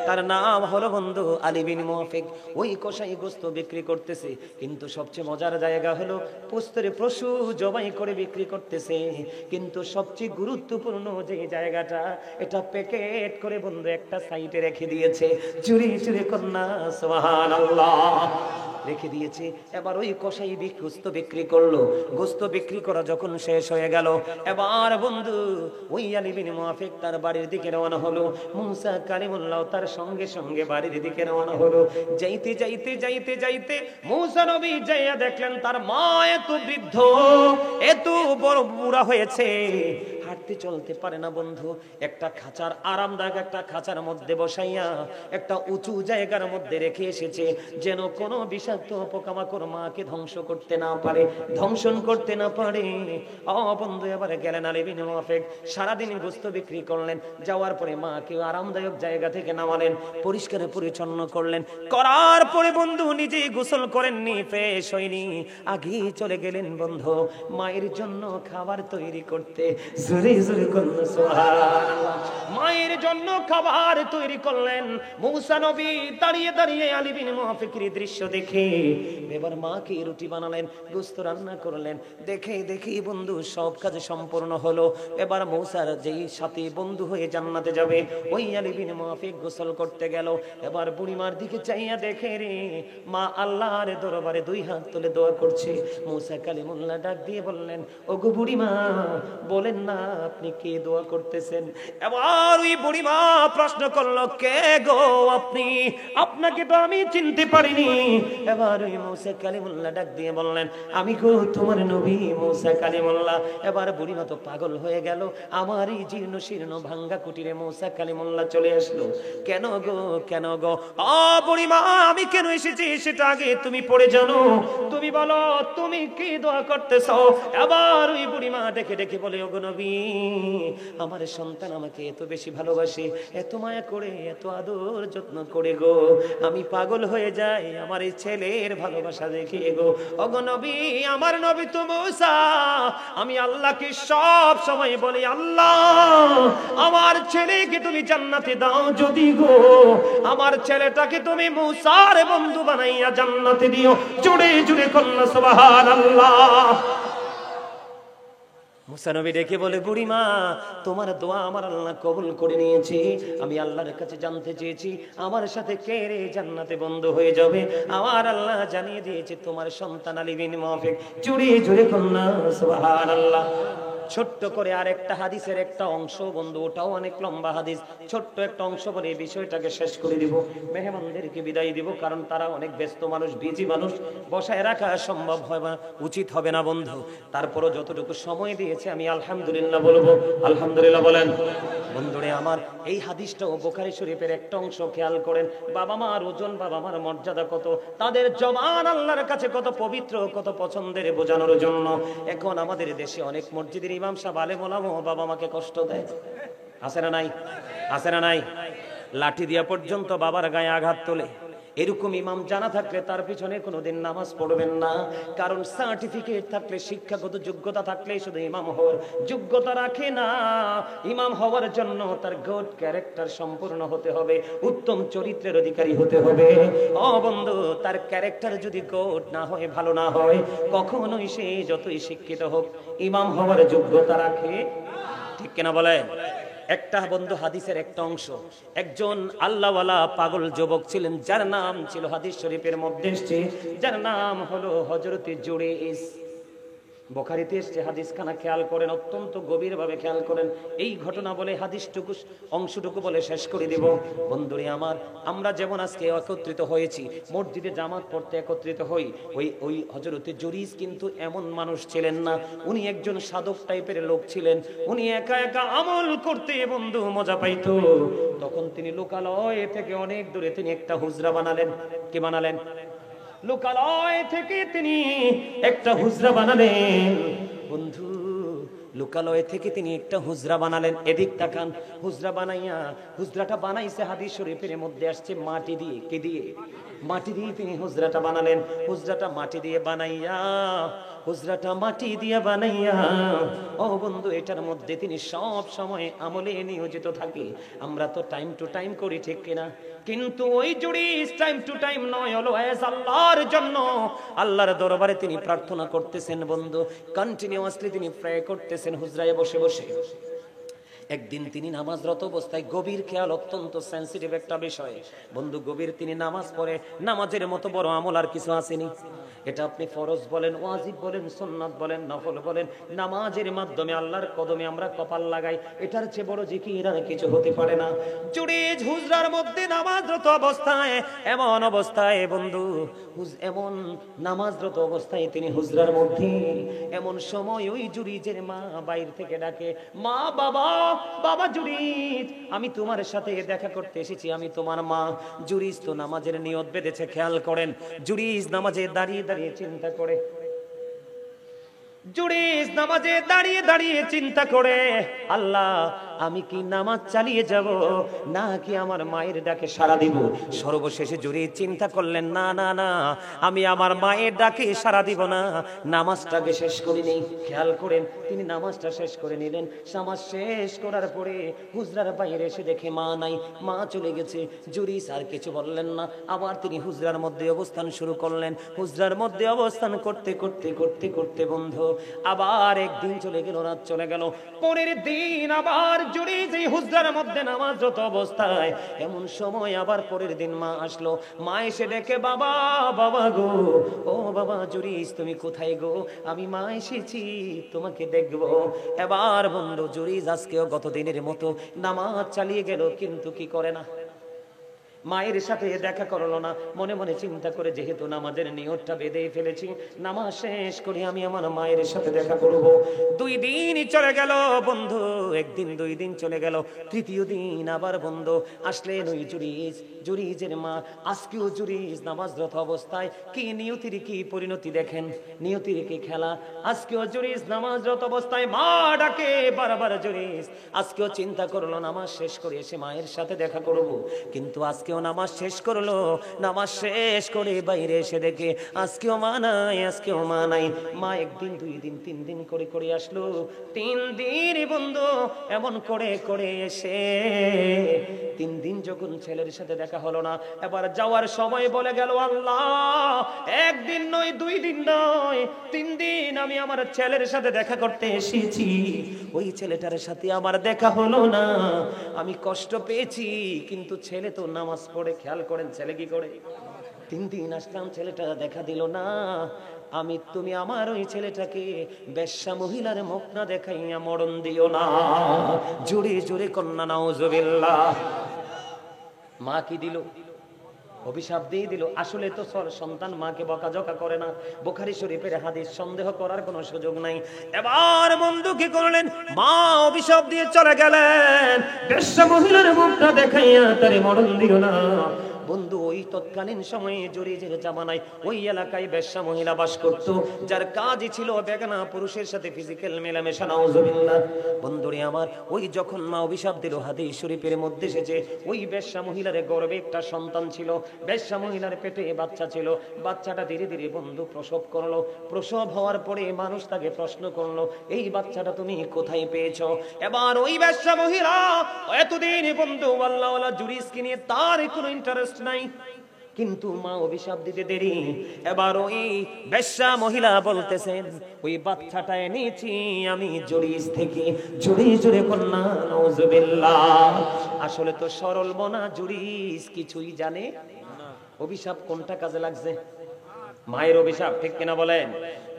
তার নাম হলো বন্ধু আলী বিন মুআফিক। ওই কসাই গোশত বিক্রি করতেছে, কিন্তু সবচেয়ে মজার জায়গা হলো পোস্তরে পশু জবাই করে বিক্রি করতেছে। কিন্তু সবচেয়ে গুরুত্বপূর্ণ যে জায়গাটা, এটা প্যাকেট করে বন্ধু একটা সাইডে রেখে দিয়েছে। চুরি চুরি কন্যা সুবহানাল্লাহ রেখে দিয়েছে। এবার ওই কসাই গোশত বিক্রি করলো। গোশত বিক্রি করা যখন শেষ হয়ে গেল, এবার বন্ধু ওই আলী বিন মুআফিক তার বাড়ির দিকে রওনা হলো। মূসা কালিমুল্লাহ তার সঙ্গে সঙ্গে বাড়ির দিকে রওনা হলো। যাইতে যাইতে যাইতে যাইতে মূসা নবী যাইয়া দেখলেন তার মা এত বৃদ্ধ, এত বড় বুড়া হয়েছে, হাঁটতে চলতে পারে না বন্ধু। একটা খাঁচার আরামদায়ক একটা খাঁচার মধ্যে বসাইয়া একটা উঁচু জায়গার মধ্যে রেখে এসেছে, যেন কোনো বিষাক্ত পোকামাকড় মাকে ধ্বংস করতে না পারে, ধ্বংসন করতে না পারে। বন্ধু এবারে গেলেন আলী বিন মুআফিক, সারাদিন গোশত বিক্রি করলেন। যাওয়ার পরে মাকে আরামদায়ক জায়গা থেকে নামালেন, পরিষ্কার পরিচ্ছন্ন করলেন। করার পরে বন্ধু নিজেই গোসল করেননি, ফ্রেশ হয়নি, আগেই চলে গেলেন বন্ধু মায়ের জন্য খাবার তৈরি করতে। মায়ের জন্য খাবার তৈরি করলেন। মূসা নবী দাঁড়িয়ে দাঁড়িয়ে আলী বিন মুআফিকের দৃশ্য দেখে এবার মাকে রুটি বানালেন, গোশত রান্না করলেন। দেখে দেখে বন্ধু সব কাজ সম্পূর্ণ হলো। এবার মূসার যেই সাথে বন্ধু হয়ে জান্নাতে যাবে, ওই আলী বিন মুআফিক গোসল করতে গেল। এবার বুড়িমার দিকে চাইয়া দেখে রে মা আল্লাহর দরবারে দুই হাত তুলে দোয়া করছে। মূসা কালিমুল্লাহ ডাক দিয়ে বললেন, ওগো বুড়িমা, বলেন না আপনি কে দোয়া করতেছেন? এবার ওই বুড়িমা প্রশ্ন করলো, কে গো আপনি? আপনাকে তো আমি চিনতে পারিনি। এবার ওই মূসা কালিমুল্লাহ ডাক দিয়ে বললেন, আমি গো তোমার নবী মূসা কালিমুল্লাহ। এবার বুড়িমা তো পাগল হয়ে গেল। আমার এই জীর্ণ শীর্ণ ভাঙ্গা কুটিরে মূসা কালিমুল্লাহ চলে আসলো। কেন গো, কেন গো? বুড়িমা, আমি কেন এসেছি সেটা আগে তুমি পড়ে জানো। তুমি বলো তুমি কি দোয়া করতেছো? এবার ওই বুড়িমা ডেকে ডেকে বলে, ওগো নবী, আমার সন্তান আমাকে এত বেশি ভালোবাসে, এত মায়া করে, এত আদর যত্ন করে গো, আমি পাগল হয়ে যাই আমার এই ছেলের ভালোবাসা দেখে গো। ওগো নবী, আমার নবী তো মূসা, আমি আল্লাহকে সব সময় বলি, আল্লাহ আমার ছেলেকে তুমি জান্নাতে দাও যদি গো, আমার ছেলেটাকে তুমি মূসার বন্ধু বানাইয়া জান্নাতে দিও। জুড়ে জুড়ে কন্যা সুবহানাল্লাহ। মূসা নবী ডেকে বলে, বুড়িমা, তোমার দোয়া আমার আল্লাহ কবুল করে নিয়েছি। আমি আল্লাহর কাছে জানতে চেয়েছি আমার সাথে কে রে জান্নাতে বন্ধু হয়ে যাবে। আমার আল্লাহ জানিয়ে দিয়েছে তোমার সন্তান আলী বিন মুআফিক। জুড়ে জুড়ে কন্যা সুবহানাল্লাহ। ছোট্ট করে আর একটা হাদিসের একটা অংশ বন্ধু, ওটাও অনেক লম্বা হাদিস, ছোট্ট একটা অংশ বলে এই বিষয়টাকে শেষ করে দিব। মেহমানদেরকে বিদায় দিব, কারণ তারা অনেক ব্যস্ত মানুষ, বিজি মানুষ, বসায় রাখা সম্ভব হয় না, উচিত হবে না বন্ধু। তারপরও যতটুকু সময় দিয়েছে আমি আলহামদুলিল্লাহ বলবো। আলহামদুলিল্লাহ বলেন। বন্ধুরে আমার, এই হাদিসটাও বুখারী শরীফের একটা অংশ, খেয়াল করেন। বাবা মার ওজন, বাবা মার মর্যাদা কত, তাদের জবান আল্লাহর কাছে কত পবিত্র, কত পছন্দের, বোঝানোর জন্য। এখন আমাদের দেশে অনেক মসজিদের ইমাম সাহেব, আলেম ওলামা বাবা মাকে কষ্ট দেয়, আছে না নাই? আছে না নাই? লাঠি দিয়া পর্যন্ত বাবার গায়ে আঘাত তোলে। এরকম ইমাম জানা থাকলে তার পিছনে কোনোদিন নামাজ পড়বেন না। কারণ সার্টিফিকেট থাকলে, শিক্ষাগত যোগ্যতা থাকলে শুধু ইমাম হওয়ার যোগ্যতা রাখে না। ইমাম হওয়ার জন্য তার গুড ক্যারেক্টার সম্পূর্ণ হতে হবে, উত্তম চরিত্রের অধিকারী হতে হবে। বন্ধু, তার ক্যারেক্টার যদি গুড না হয়, ভালো না হয়, কখনোই সে যতই শিক্ষিত হোক ইমাম হওয়ার যোগ্যতা রাখে, ঠিক কিনা বলে? একটা বন্ধু হাদিসের একটা অংশ, একজন আল্লাহওয়ালা পাগল যুবক ছিলেন, যার নাম ছিল হাদিস শরীফের মধ্যে এসেছে, যার নাম হলো হযরতে জুরাইজ। বুখারীতে এসেছে হাদিস খানা, খেয়াল করেন, অত্যন্ত গভীরভাবে খেয়াল করেন। এই ঘটনা বলে হাদিসটুকু অংশটুকু বলে শেষ করে দেব। বন্ধুরে আমার, আমরা যেমন আজকে একত্রিত হয়েছি, মসজিদে জামাত পড়তে একত্রিত হই, ওই হযরতে জুরাইজ কিন্তু এমন মানুষ ছিলেন না। উনি একজন সাধক টাইপের লোক ছিলেন। উনি একা একা আমল করতে বন্ধু মজা পাইতো। তখন তিনি লোকালয় থেকে অনেক দূরে তিনি একটা হুজরা বানালেন। কি বানালেন? লোকালয় থেকে তিনি একটা হুজরা বানালেন। বন্ধু, লোকালয় থেকে তিনি একটা হুজরা বানালেন। এদিক তাকান, হুজরা বানাইয়া, হুজরাটা বানাইছে হাদিস শরীফের মধ্যে আসছে মাটি দিয়ে। কি দিয়ে? মাটি দিয়ে তিনি হুজরাটা বানালেন। হুজরাটা মাটি দিয়ে বানাইয়া, হুজরাটা মাটি দিয়ে বানাইয়া, ও বন্ধু, এটার মধ্যে তিনি সব সময় আমলে নিয়োজিত থাকে। আমরা তো টাইম টু টাইম করি, ঠিক কিনা? কিন্তু ওই জুরাইজ টাইম টু টাইম নয়, অলওয়েজ আল্লাহর জন্য আল্লাহর দরবারে তিনি প্রার্থনা করতেছেন। বন্ধু, কন্টিনিউয়াসলি তিনি প্রে করতেছেন হুজরায় বসে বসে। একদিন তিনি নামাজরত অবস্থায়, গভীর খেয়াল, অত্যন্ত সেনসিটিভ একটা বিষয় বন্ধু, গভীর তিনি নামাজ পড়ে। নামাজের মতো বড় আমল আর কিছু আসেনি। এটা আপনি ফরজ বলেন, ওয়াজিব বলেন, সুন্নাত বলেন, নফল বলেন, নামাজের মাধ্যমে আল্লাহর কদমে আমরা কপাল লাগাই, এটার চেয়ে বড় জিকির আর কিছু হতে পারে না। জুরাইজ হুজরার মধ্যে নামাজরত অবস্থায়, এমন অবস্থায় বন্ধু, এমন নামাজরত অবস্থায় তিনি হুজরার মধ্যে, এমন সময় ওই জুরাইজের মা বাইরে থেকে ডাকে, মা, বাবা, বাবা জুরাইজ, আমি তোমার সাথে দেখা করতে এসেছি, আমি তোমার মা। জুরাইজ তো নামাজের নিয়ত বেঁধেছে, খেয়াল করেন। জুরাইজ নামাজে দাঁড়িয়ে দাঁড়িয়ে চিন্তা করে, জুরাইজ নামাজে দাঁড়িয়ে দাঁড়িয়ে চিন্তা করে, আল্লাহ, আমি কি নামাজ চালিয়ে যাব নাকি আমার মায়ের ডাকে সাড়া দিব? সর্বশেষে জুরাইজ চিন্তা করলেন, না না না, আমি আমার মায়ের ডাকে সাড়া দিব না, নামাজটাকে শেষ করে নেই। খেয়াল করেন, তিনি নামাজটা শেষ করে নিলেন। নামাজ শেষ করার পরে হুজরার বাইরে এসে দেখে মা নাই, মা চলে গেছে। জুরাইজ আর কিছু বললেন না, আবার তিনি হুজরার মধ্যে অবস্থান শুরু করলেন। হুজরার মধ্যে অবস্থান করতে করতে করতে করতে বন্ধু, আবার একদিন চলে গেল, রাত চলে গেল। পরের দিন আবার জুরাইজ এই হুজরার মধ্যে নামাজরত অবস্থায়, এমন সময় আবার পরের দিন মা আসলো। মা এসে ডেকে, বাবা, বাবা গো, ও বাবা জুরাইজ, তুমি কোথায় গো? আমি মা এসেছি, তোমাকে দেখবো। এবার বন্ধু, জুরাইজ আজকেও গত দিনের মতো নামাজ চালিয়ে গেল, কিন্তু কি করে না, মায়ের সাথে দেখা করলো না। মনে মনে চিন্তা করে, যেহেতু নামাজের নিয়তটা বেঁধে ফেলেছি, নামাজ শেষ করে আমি আমার মায়ের সাথে দেখা করব। 2 দিনই চলে গেল বন্ধু, একদিন 2 দিন চলে গেল। তৃতীয় দিন আবার বন্ধু আসলেন ওই জুরাইজ, জুরাইজের মা। আজকেও জুরাইজ নামাজরত অবস্থায়, কি নিয়তির কি পরিণতি দেখেন, নিয়তির কি খেলা। আজকেও জুরাইজ নামাজরত অবস্থায়, মা ডাকে বারবার জুরাইজ। আজকেও চিন্তা করলো নামাজ শেষ করে এসে মায়ের সাথে দেখা করব, কিন্তু আজকেও নামাজ শেষ করলো। নামাজ শেষ করে বাইরে এসে দেখে আজকেও মা নাই, আজকেও মা নাই। মা 1 দিন 2 দিন 3 দিন করে করে আসলো। 3 দিন বন্ধু এমন করে করে এসে 3 দিন যখন ছেলের সাথে দেখা হলো না, এবার যাওয়ার সময় বলে গেল, আল্লাহ, 1 দিন নয়, 2 দিন নয়, 3 দিন আমি আমার ছেলের সাথে দেখা করতে এসেছি, ওই ছেলেটার সাথে আমার দেখা হলো না, আমি কষ্ট পেয়েছি। কিন্তু ছেলে তো নামাজ পড়ে। খেয়াল করেন, ছেলে কি করে? 3 দিন আসলাম, ছেলেটা দেখা দিল না। তুমি আমার ওই ছেলেটাকে বেশ্যা মহিলার মুখ না দেখাইয়া মরণ দিও না। জোরে জোরে কন্যা নাউজুবিল্লাহ। মা কি দিল? অভিশাপ দিয়ে দিল। আসলে তো সন্তান মাকে বকাঝকা করে না, বুখারী শরীফের হাদিস, সন্দেহ করার কোনো সুযোগ নাই। এবার বন্ধু কি করলেন? মা অভিশাপ দিয়ে চলে গেলেন, বেশ্যা মহিলার মুখটা দেখাইয়া তারে মরণ দিও না। বন্ধু, ওই তৎকালীন সময়ে জুরাইজের জামানায় ওই এলাকায় বেশ্যা মহিলা বাস করত, যার কাজই ছিল বেগানা পুরুষের সাথে ফিজিক্যাল মেলামেশা। নাউজুবিল্লাহ। বন্ধুরে আমার, ওই যখন মা অভিশাপ দিল, হাদিস শরীফের মধ্যে এসেছে, ওই বেশ্যা মহিলার গর্ভে একটা সন্তান ছিল, বেশ্যা মহিলার পেটে বাচ্চা ছিল। বাচ্চাটা ধীরে ধীরে বন্ধু প্রসব করলো। প্রসব হওয়ার পরে মানুষ তাকে প্রশ্ন করলো, এই বাচ্চাটা তুমি কোথায় পেয়েছো? এবার ওই বেশ্যা মহিলা এতদিন বন্ধু আল্লাহওয়ালা জুরাইজকে নিয়ে তার কোনো ইন্টারেস্ট নাই, কিন্তু মা অভিশাপ দিতে দেরি। এবার ওই বেশ্যা মহিলা বলতেছেন, ওই বাচ্চাটা এনেছি আমি জুরিজ থেকে। জুড়ে জুড়ে কন্যা নাউজুবিল্লাহ। আসলে তো সরল মনা জুরিজ কিছুই জানে না। অভিশাপ কোনটা কাজে লাগছে? মায়ের অভিশাপ, ঠিক কিনা বলেন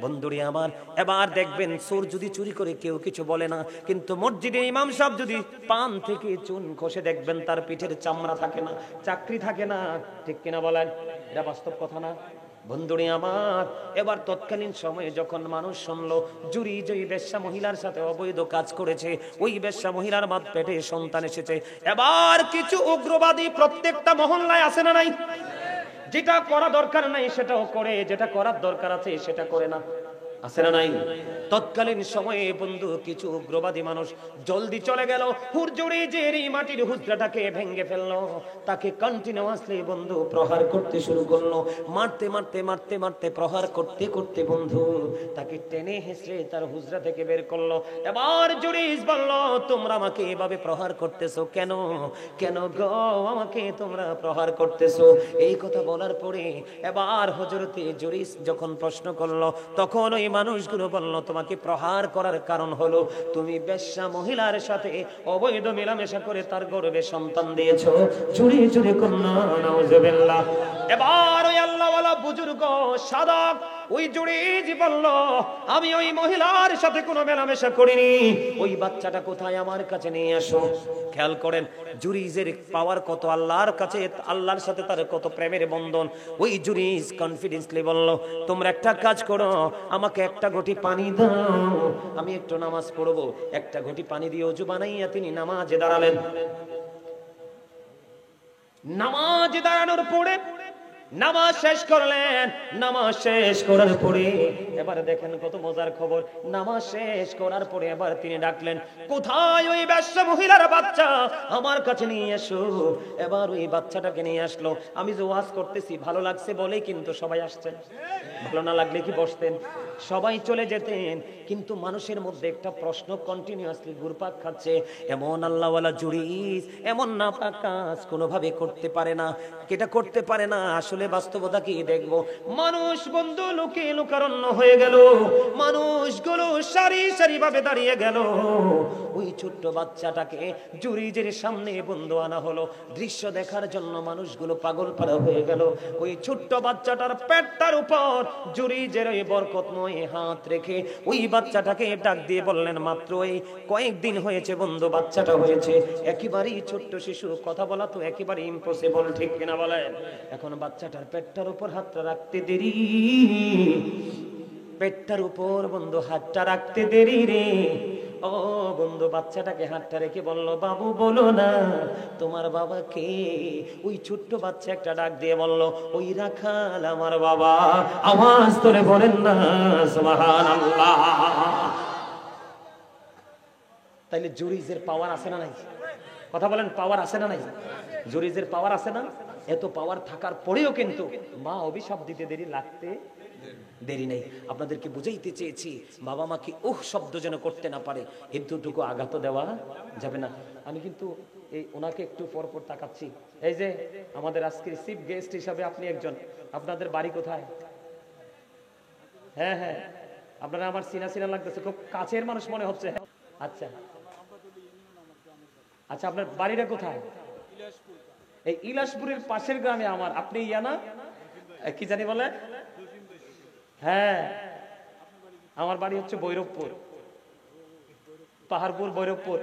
বন্ধুরি আমার? এবার দেখবেন চোর যদি চুরি করে কেউ কিছু বলে না, কিন্তু মসজিদে ইমাম সাহেব যদি পান থেকে চুন খসে দেখবেন তার পিঠের চামড়া থাকে না, চাকরি থাকে না, ঠিক কিনা বলেন? এটা বাস্তব কথা না বন্ধুরি আমার? এবার তৎকালীন সময়ে যখন মানুষ শুনলো জুরিজ ওই বেশ্যা মহিলার সাথে অবৈধ কাজ করেছে, ওই বেশ্যা মহিলার মাঝ পেটে সন্তান এসেছে, এবার কিছু উগ্রবাদী প্রত্যেকটা মহল্লায় আছে না নাই? যেটা করা দরকার নাই সেটাও করে, যেটা করার দরকার আছে সেটা করে না, আছে না নাই? তৎকালীন সময়ে বন্ধু কিছু উগ্রবাদী মানুষ জলদি চলে গেল, হুজুরে যে এই মাটির হুজরাটাকে ভেঙে ফেললো, তাকে কন্টিনিউয়াসলি বন্ধু প্রহার করতে শুরু করলো। মারতে মারতে মারতে মারতে প্রহার করতে করতে বন্ধু তাকে টেনে হেসড়ে তার হুজরা থেকে বের করলো। এবার জুরিজ বলল, তোমরা আমাকে এভাবে প্রহার করতেছো কেন? কেন গো আমাকে তোমরা প্রহার করতেছো? এই কথা বলার পরে এবার হযরতে জুরিজ যখন প্রশ্ন করলো, তখন ওই মানুষগুলো বলল, তোমাকে প্রহার করার কারণ হলো তুমি বেশ্যা মহিলার সাথে অবৈধ মেলামেশা করে তার গর্ভে সন্তান দিয়েছো। চুরি চুরি কন্যা নাউজুবিল্লাহ। এবার ওই আল্লাহওয়ালা বুজুর্গ সাধক ওই জুরিজ বলল, আমি ওই মহিলার সাথে কোনো মেলামেশা করিনি, ওই বাচ্চাটা কোথায় আমার কাছে নিয়ে আসো। খেয়াল করেন জুরিজের পাওয়ার কত আল্লাহর কাছে, আল্লাহর সাথে তার কত প্রেমের বন্ধন। ওই জুরিজ কনফিডেন্সলি বলল, তোমরা একটা কাজ করো, আমাকে একটা ঘটি পানি দাও, আমি একটু নামাজ পড়বো। একটা ঘটি পানি দিয়ে ওযু বানাইয়া তিনি নামাজে দাঁড়ালেন। নামাজে দাঁড়ানোর পরে নামাজ শেষ করলেন। নামাজ শেষ করার পরে এবার দেখেন কত মজার খবর, নামাজ শেষ করার পরে এবার তিনি ডাকলেন, কোথায় ওই বেশ্যা মহিলার বাচ্চা, আমার কাছে নিয়ে এসো। এবার ওই বাচ্চাটাকে নিয়ে আসলো। আমি যে ওয়াজ করতেছি ভালো লাগছে বলেই কিন্তু সবাই আসছেন, ভালো না লাগলে কি বসতেন? সবাই চলে যেতেন। কিন্তু মানুষের মধ্যে একটা প্রশ্ন কন্টিনিউয়াসলি ঘুরপাক খাচ্ছে, এমন আল্লাহওয়ালা জুরিজ এমন নাপাক কাজ কোনোভাবে করতে পারে না। এটা করতে পারে না। আসলে বাস্তবতা কি দেখবো, মানুষ বন্ধু লোকে লোকারণ্য হয়ে গেল, মানুষগুলো সারি সারি ভাবে দাঁড়িয়ে গেল। ওই ছোট্ট বাচ্চাটাকে জুরিজের সামনে বন্ধু আনা হলো। দৃশ্য দেখার জন্য মানুষগুলো পাগল পাড়া হয়ে গেল। ওই ছোট্ট বাচ্চাটার পেটটার উপর জুরিজের ওই বরকতময় হাত রেখে ওই বাচ্চাটাকে ডাক দিয়ে বললেন, মাত্র এই কয়েকদিন হয়েছে বন্ধু বাচ্চাটা হয়েছে, একেবারেই ছোট্ট শিশু, কথা বলা তো একেবারে ইম্পসিবল, ঠিক কিনা বলেন? এখন বাচ্চাটার পেটটার উপর হাতটা রাখতে দেরি, পেটটার উপর বন্ধু হাতটা রাখতে দেরি রে। ও বন্ধু বাচ্চাটাকে হাতটা রেখে বলল, বাবু বলো না তোমার বাবা কে? ওই ছোট্ট বাচ্চা একটা ডাক দিয়ে বলল, ওই রাখাল আমার বাবা। আওয়াজ তোলে বলেন না সুবহানাল্লাহ। তাইলে জুরিজের পাওয়ার আছে না নাই? কথা বলেন, পাওয়ার আছে না নাই? জুরিজের পাওয়ার আছে না? এত পাওয়ার থাকার পরেও কিন্তু মা অভিশাপ দিতে দেরি লাগতে দেরি নেই। আপনাদেরকে বুঝাইতে চেয়েছি, বাবা মাকে শব্দ যেন করতে না পারে, এতটুকু আঘাত দেওয়া যাবে না। আমি কিন্তু এই ওনাকে একটু পরপর তাকাচ্ছি। এই যে আমাদের আজকের চিফ গেস্ট হিসাবে আপনি একজন, আপনাদের বাড়ি কোথায়? হ্যাঁ হ্যাঁ, আপনারা আমার চিনা চিনা লাগতেছে, খুব কাছের মানুষ মনে হচ্ছে। আচ্ছা আচ্ছা, আপনার বাড়িটা কোথায়? এই ইলাসপুরের পাশের গ্রামে আমার। আপনি ইয়ানা কি জানি বলে? হ্যাঁ, আমার বাড়ি হচ্ছে ভৈরবপুর, পাহাড়পুর ভৈরবপুর।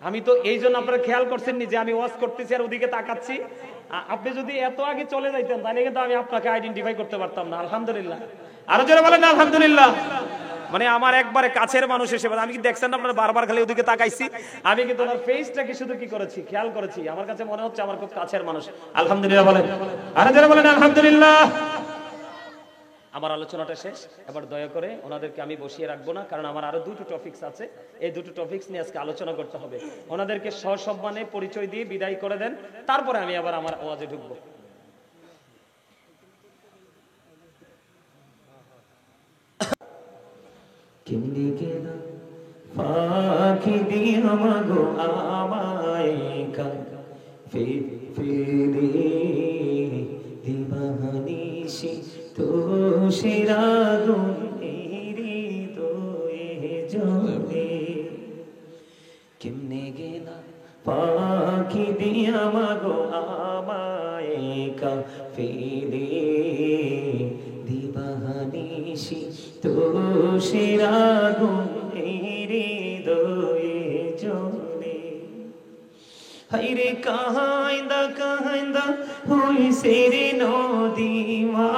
আমি তো এই জন্য আপনারা খেয়াল করছেন যে আমি ওয়াজ করতেছি আর ওদিকে তাকাচ্ছি। আপনি যদি এত আগে চলে যাইতেন তাহলে কিন্তু আমি আপনাকে আইডেন্টিফাই করতে পারতাম না। আলহামদুলিল্লাহ, আরো জোরে বলেন না আলহামদুলিল্লাহ। মানে আমার একবারে কাছের মানুষ এসে, আমি কি দেখছেন আপনারা বারবার খালি ওদিকে তাকাইছি, আমি কিন্তু ওনার ফেসটাকে শুধু কি করেছি খেয়াল করেছি। আমার কাছে মনে হচ্ছে আমার খুব কাছের মানুষ। আলহামদুলিল্লাহ বলেন, আরো জোরে বলেন আলহামদুলিল্লাহ। আমার আলোচনাটা শেষ, এবার দয়া করে ওনাদেরকে আমি বসিয়ে রাখবো না, কারণ আমার আরো দুটো টপিকস আছে। এই দুটো টপিকস নিয়ে আজকে আলোচনা করতে হবে। ওনাদেরকে সসম্মানে পরিচয় দিয়ে বিদায় করে দেন, তারপরে আমি আবার আমার ওয়াজে ঢুকবো। ফাঁকি দিয়া মাগো আমায় ফিরে দিবা সেরাগুন হৃদয়ে জ্বলে কেমনে গেলা পাখি দিয়া মাগো আমায় ফেলে দিবানিশি তো সেরাগুন হৃদয়ে জ্বলে হাইরে কাহাইন্দা কাহাইন্দা হইছে রে নদীমা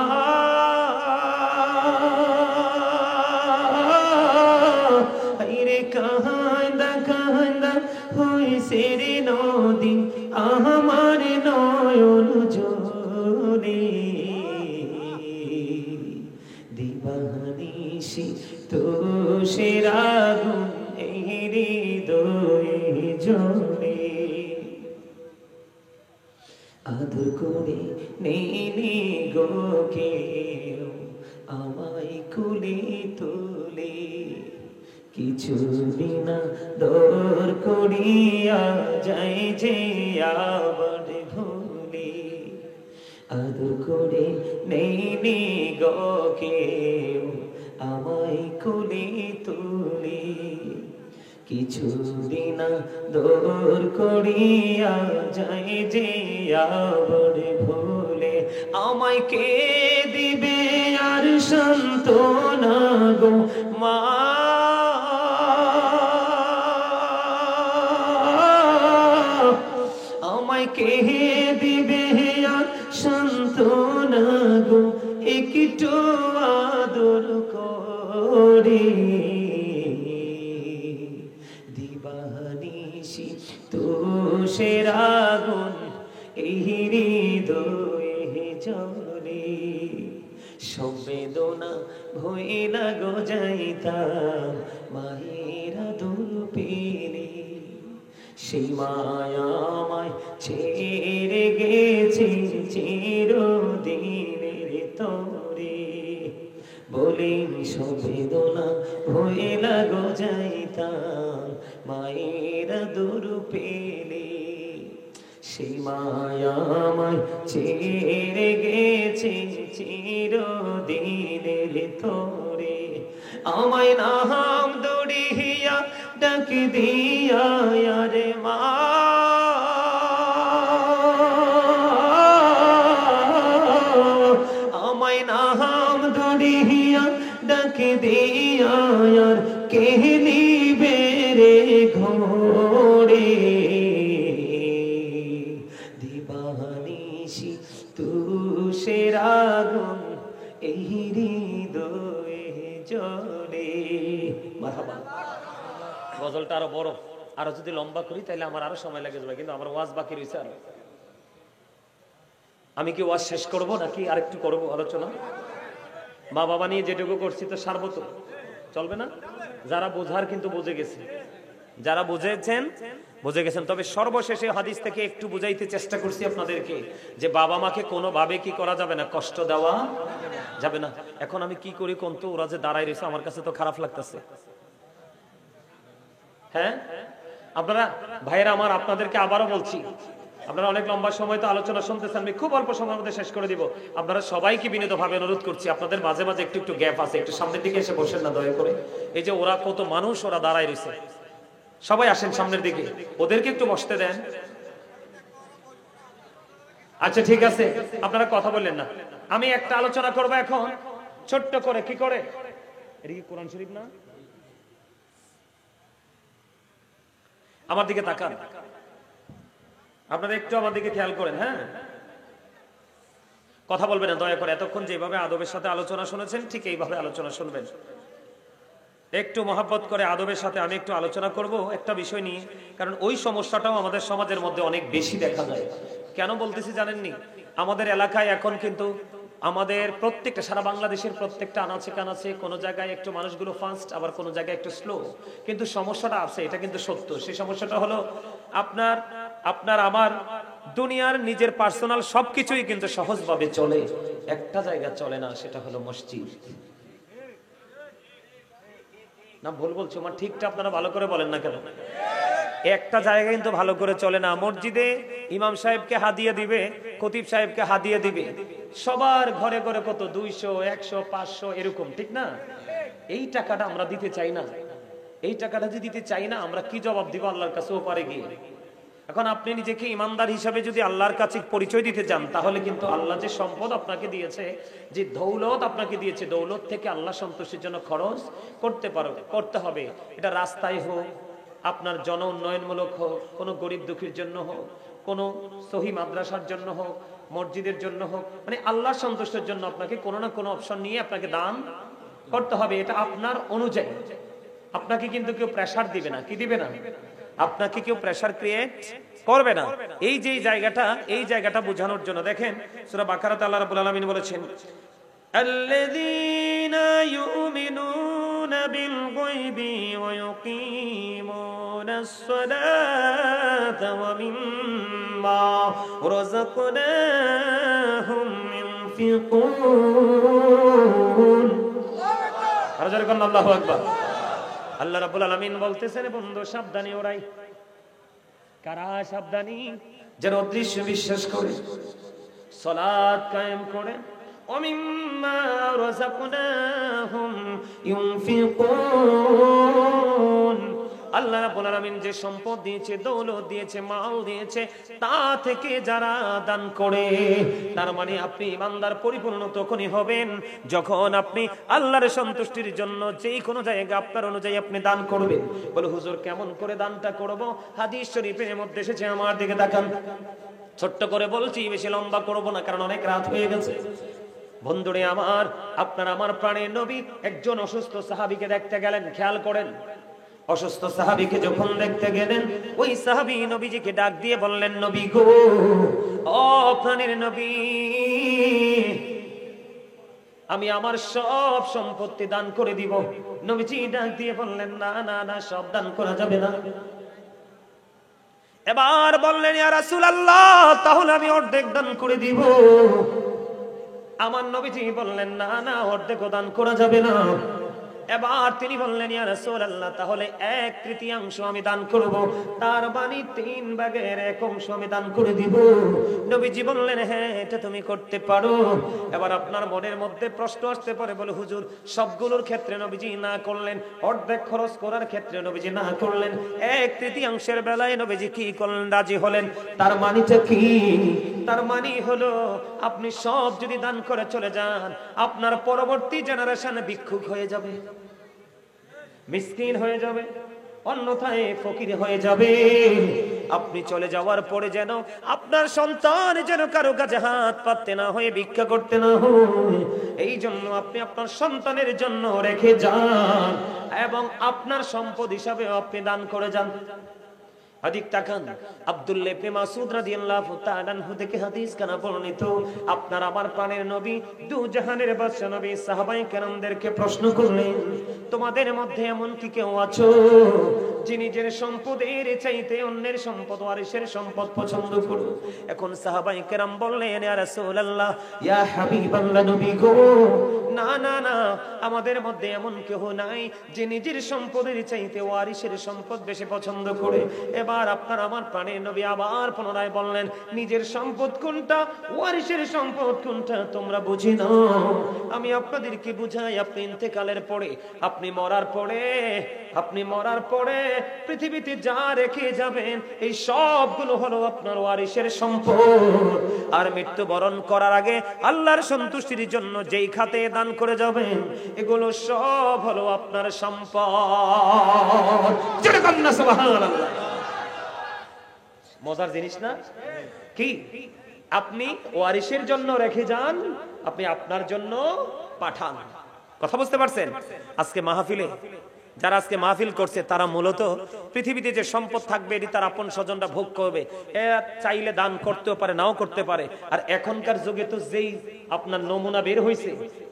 হাইরে কাহাইন্দা কাহাইন্দা হইছে রে নদী আমার নয়ন জলে দিবানিশি তো সেরাগুন হৃদয়ে জ্বলে আদর করে নেই গোকে আমায় কুলে তুলে কিছু বিনা দর করিয়া যায় যে আবার ভুলে আদর করে নেই গোকে আমায় কুলে তুলে কিছু দিনা দূর করিয়া যায় যে আবার ভুলে আমায় কে দিবে আর সান্ত্বনা গো মা আমায় কে দিবে আর সান্ত্বনা গো একটু আদর করে দিবানিশি তো সেরাগুন হৃদয়ে জ্বলে সংবেদনা ভইলা গো যাইতাম মায়ের আদর পেলে সেই মায়ামায় ছেড়ে গেছে চিরদিনের তরে বলে সংবেদনা ভইলা গো যাইতাম মায়ের আদর পেলে সেই মায়ামায় ছেড়ে গেছে চিরদিনের তরে আমায় নাম দড়িয়া ডাক দিয়া রে মা আমায় নাম দড়িয়া ডাক দিয়া কে নিবে রে ঘোড়ে দিবানিশি তু সেরাগুন হৃদয়ে জ্বলে। মারহাবা। গজলটা আরো বড়, আরো যদি লম্বা করি তাহলে আমার আরো সময় লেগে যাবে, কিন্তু আমার ওয়াজ বাকি রয়েছে আরো। আমি কি ওয়াজ শেষ করব নাকি আরেকটু করব আলোচনা? মা বাবা নিয়ে যেটুকু করছি তো সারবো তো, চলবে না? যারা বোঝার কিন্তু বুঝে গেছে, যারা বুঝেছেন বুঝে গেছেন। তবে সর্বশেষে হাদিস থেকে একটু বুঝাইতে চেষ্টা করছি আপনাদেরকে যে বাবা মাকে কোনোভাবে কি করা যাবে না, কষ্ট দেওয়া যাবে না। এখন আমি কি করি কোন তো, ওরা যে দাঁড়ায় রয়েছে আমার কাছে তো খারাপ লাগতেছে। হ্যাঁ আপনারা ভাইয়েরা আমার, আপনাদেরকে আবারও বলছি, আপনারা অনেক লম্বা সময় তো আলোচনা শুনতেছেন, আমি খুব অল্প সময়ের মধ্যে শেষ করে দিব। আপনারা সবাইকে বিনীতভাবে অনুরোধ করছি, আপনাদের মাঝে মাঝে একটু একটু গ্যাপ আছে, একটু সামনের দিকে এসে বসেন না দয়া করে। এই যে ওরা কত মানুষ, ওরা দাঁড়ায় রয়েছে, সবাই আসেন সামনের দিকে, ওদেরকে একটু বসতে দেন। আচ্ছা ঠিক আছে, আপনারা কথা বললেন না। আমি একটা আলোচনা করবো এখন ছোট্ট করে। কি করে? এটা কি কোরআন শরীফ না? আমার দিকে তাকান, আপনারা একটু আমার দিকে খেয়াল করেন। হ্যাঁ, কথা বলবেন না দয়া করে। এতক্ষণ যেভাবে আদবের সাথে আলোচনা শুনেছেন ঠিক এইভাবে আলোচনা শুনবেন। একটু মহব্বত করে আদবের সাথে আমি একটু আলোচনা করব একটা বিষয় নিয়ে, কারণ ওই সমস্যাটাও আমাদের সমাজের মধ্যে অনেক বেশি দেখা যায়। কেন বলতেছি জানেননি? আমাদের এলাকায় এখন কিন্তু আমাদের প্রত্যেকটা, সারা বাংলাদেশের প্রত্যেকটা আনাচে কানাচে কোনো জায়গায় একটু মানুষগুলো ফাস্ট, আবার কোনো জায়গায় একটু স্লো, কিন্তু সমস্যাটা আছে, এটা কিন্তু সত্য। সেই সমস্যাটা হলো আপনার আমার দুনিয়ার নিজের পার্সোনাল সবকিছুই কিন্তু সহজভাবে চলে, একটা জায়গা চলে না, সেটা হলো মসজিদ। না ভুল বলছো? আমার ঠিকটা আপনারা ভালো করে বলেন না কেন? একটা জায়গা কিন্তু ভালো করে চলে না। মসজিদে ইমাম সাহেবকে হাদিয়া দিবে, খতিব সাহেবকে হাদিয়া দিবে, সবার ঘরে ঘরে কত 200, 100, 500 এরকম, ঠিক না? এই টাকাটা আমরা দিতে চাই না। এই টাকাটা যদি দিতে চাই না, আমরা কি জবাব দিব আল্লাহর কাছে ও পারে গিয়ে? এখন আপনি নিজেকে ইমানদার হিসাবে যদি আল্লাহর কাছে পরিচয় দিতে চান, তাহলে কিন্তু আল্লাহ যে সম্পদ আপনাকে দিয়েছে, যে দৌলত আপনাকে দিয়েছে, দৌলত থেকে আল্লাহ সন্তুষ্টির জন্য খরচ করতে হবে। এটা রাস্তায় হোক, আপনার জন উন্নয়নমূলক হোক, কোনো গরিব দুঃখীর জন্য হোক, কোনো সহি মাদ্রাসার জন্য হোক, মসজিদের জন্য হোক, মানে আল্লাহ সন্তুষ্টির জন্য আপনাকে কোনো না কোনো অপশন নিয়ে আপনাকে দান করতে হবে। এটা আপনার অনুযায়ী। আপনাকে কিন্তু কেউ প্রেসার দিবে না। কি দিবে না? আপনাকে কেউ প্রেসার ক্রিয়েট করবে না। এই যে জায়গাটা বোঝানোর জন্য দেখেন সূরা বাকারাতে আল্লাহ রাব্বুল আলামিন বলেছেন, আল্লাযীনা ইউমিনুনা বিল গায়বি ওয়া ইউকিমুনাস সালাতা ওয়া মিম্মা রাযাকনাহুম ইউনফিকুন। আল্লাহু আকবার। আল্লাহ রাব্বুল আলামিন বলতেছেন, বন্ধু সাবধানী ওরাই। কারা সাবধানী? যারা অদৃশ্য বিশ্বাস করে, সালাত কায়েম করে, ওমিম্মা রাযাকনাহুম ইউনফিকুন। আল্লাহ রাব্বুল আলামিন যে সম্পদ দিয়েছে, দৌলত দিয়েছে, মাল দিয়েছে, তা থেকে যারা দান করে, তার মানে আপনি ইমানদার পরিপূর্ণ তখনই হবেন যখন আপনি আল্লাহর সন্তুষ্টির জন্য যে কোনো জায়গা আপনার অনুযায়ী আপনি দান করবেন। বলে হুজুর কেমন করে দানটা করব? হাদিস শরীফের মধ্যে এসেছে, আমার দিকে তাকান। ছোট্ট করে বলছি, বেশি লম্বা করব না, কারণ অনেক রাত হয়ে গেছে। বন্ধুরে আমার, আপনার আমার প্রাণের নবী একজন অসুস্থ সাহাবীকে দেখতে গেলেন। খেয়াল করেন, অসুস্থ সাহাবীকে যখন দেখতে গেলেন, ওই সাহাবী নবীজিকে ডাক দিয়ে বললেন, নবী গো, ও প্রাণের নবী, আমি আমার সব সম্পত্তি দান করে দিব। নবীজি ডাক দিয়ে বললেন, না না না, সব দান করা যাবে না। এবার বললেন, ইয়া রাসূলুল্লাহ, তাহলে আমি অর্ধেক দান করে দিব। আমার নবীজি বললেন, না না, অর্ধেকও দান করা যাবে না। এবার তিনি বললেন, ইয়া রাসূলুল্লাহ, তাহলে 1/3 আমি দান করব, তার মানে 3 ভাগের 1 অংশ আমি দান করে দিব। নবীজি বললেন, হ্যাঁ, এটা তুমি করতে পারো। এবার আপনার মনের মধ্যে প্রশ্ন আসতে পারে, বলে হুজুর, সবগুলোর ক্ষেত্রে নবীজি না করলেন, অর্ধেক খরচ করার ক্ষেত্রে নবীজি না করলেন, 1/3 বেলায় নবীজি কি করলেন? রাজি হলেন। তার মানেটা কি? তার মানে হলো, আপনি সব যদি দান করে চলে যান, আপনার পরবর্তী জেনারেশন ভিক্ষুক হয়ে যাবে, মিসকিন হয়ে যাবে, অন্যথায় ফকির হয়ে যাবে। আপনি চলে যাওয়ার পরে যেন আপনার সন্তান যেন কারো কাছে হাত পাততে না হয়ে, ভিক্ষা করতে না হয়, এই জন্য আপনি আপনার সন্তানের জন্য রেখে যান এবং আপনার সম্পদ হিসাবে আপনি দান করে যান। হাদিস তাকান, আব্দুল্লাহ ইবনে মাসউদ রাদিয়াল্লাহু তাআলা আনহু থেকে হাদিস কানা বর্ণিত। আপনার আমার প্রাণের নবী, দু জাহানের বাদশা নবী সাহাবায়ে কেরামদেরকে প্রশ্ন করলেন, তোমাদের মধ্যে এমন কি কেউ আছো যে নিজের সম্পদের চাইতে অন্যের সম্পদ, ওয়ারিসের সম্পদ পছন্দ করো? এখন সাহাবায়ে কেরাম বললেন, ইয়া রাসূলুল্লাহ, ইয়া হাবিবাল্লাহ, নবী গো, না না না, আমাদের মধ্যে এমন কেউ নাই যে নিজের সম্পদের চাইতে ওয়ারিসের সম্পদ বেশি পছন্দ করে। এবার আপনার আমার প্রাণের নবী আবার পুনরায় বললেন, নিজের সম্পদ কোনটা, ওয়ারিসের সম্পদ কোনটা তোমরা বুঝি না। আমি আপনাদেরকে বুঝাই, আপনি ইন্তেকালের পরে, আপনি মরার পরে পৃথিবীতে যা রেখে যাবেন, এই সবগুলো হলো আপনার ওয়ারিসের সম্পদ। আর মৃত্যুবরণ করার আগে আল্লাহর সন্তুষ্টির জন্য যেই খাতে দান করে যাবেন, এগুলো সব হলো আপনার সম্পদ। জোরে কন্যা সুবহানাল্লাহ। মজার জিনিস না? কি আপনি ওয়ারিসের জন্য রেখে যান, আপনি আপনার জন্য পাঠান। কথা বুঝতে পারছেন? আজকে মাহফিলে যারা আজকে মাহফিল করছে, তারা মূলত পৃথিবীতে যে সম্পদ থাকবে, এটি তার আপন স্বজনরা ভোগ করবে। এ চাইলে দান করতেও পারে, নাও করতে পারে। আর এখনকার যুগে তো যেই আপনার নমুনা বের হয়েছে,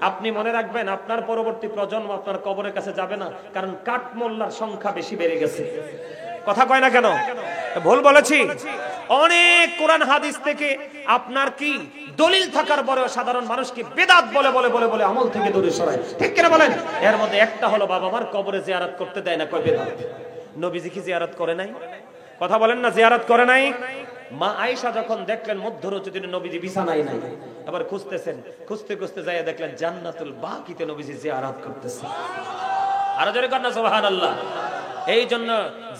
আপনি মনে রাখবেন, আপনার পরবর্তী প্রজন্ম আপনার কবরের কাছে যাবে না, কারণ কাঠমোল্লার সংখ্যা বেশি বেড়ে গেছে। কথা কয় না কেন? ভুল বলেছি? অনেক কোরআন হাদিস থেকে আপনার কি দলিল থাকার পরেও সাধারণ মানুষকে বেদাত বলে বলে বলে বলে আমল থেকে দূরে সরায়। ঠিক কিনা বলেন? এর মধ্যে একটা হলো, বাবা মার কবরে জিয়ারত করতে দেয় না, কয় বেদাত। নবীজি কি জিয়ারত করে নাই? কথা বলেন না, জিয়ারত করে নাই? মা আয়েশা যখন দেখলেন মধ্যরজনীতে নবীজি বিছানায় নাই, আবার খুঁজতেছেন, খুঁজতে খুঁজতে যাইয়া দেখলেন জান্নাতুল বাকিতে নবীজি জিয়ারত করতেছে। আরো জোরে কর না সুবহানাল্লাহ। এই জন্য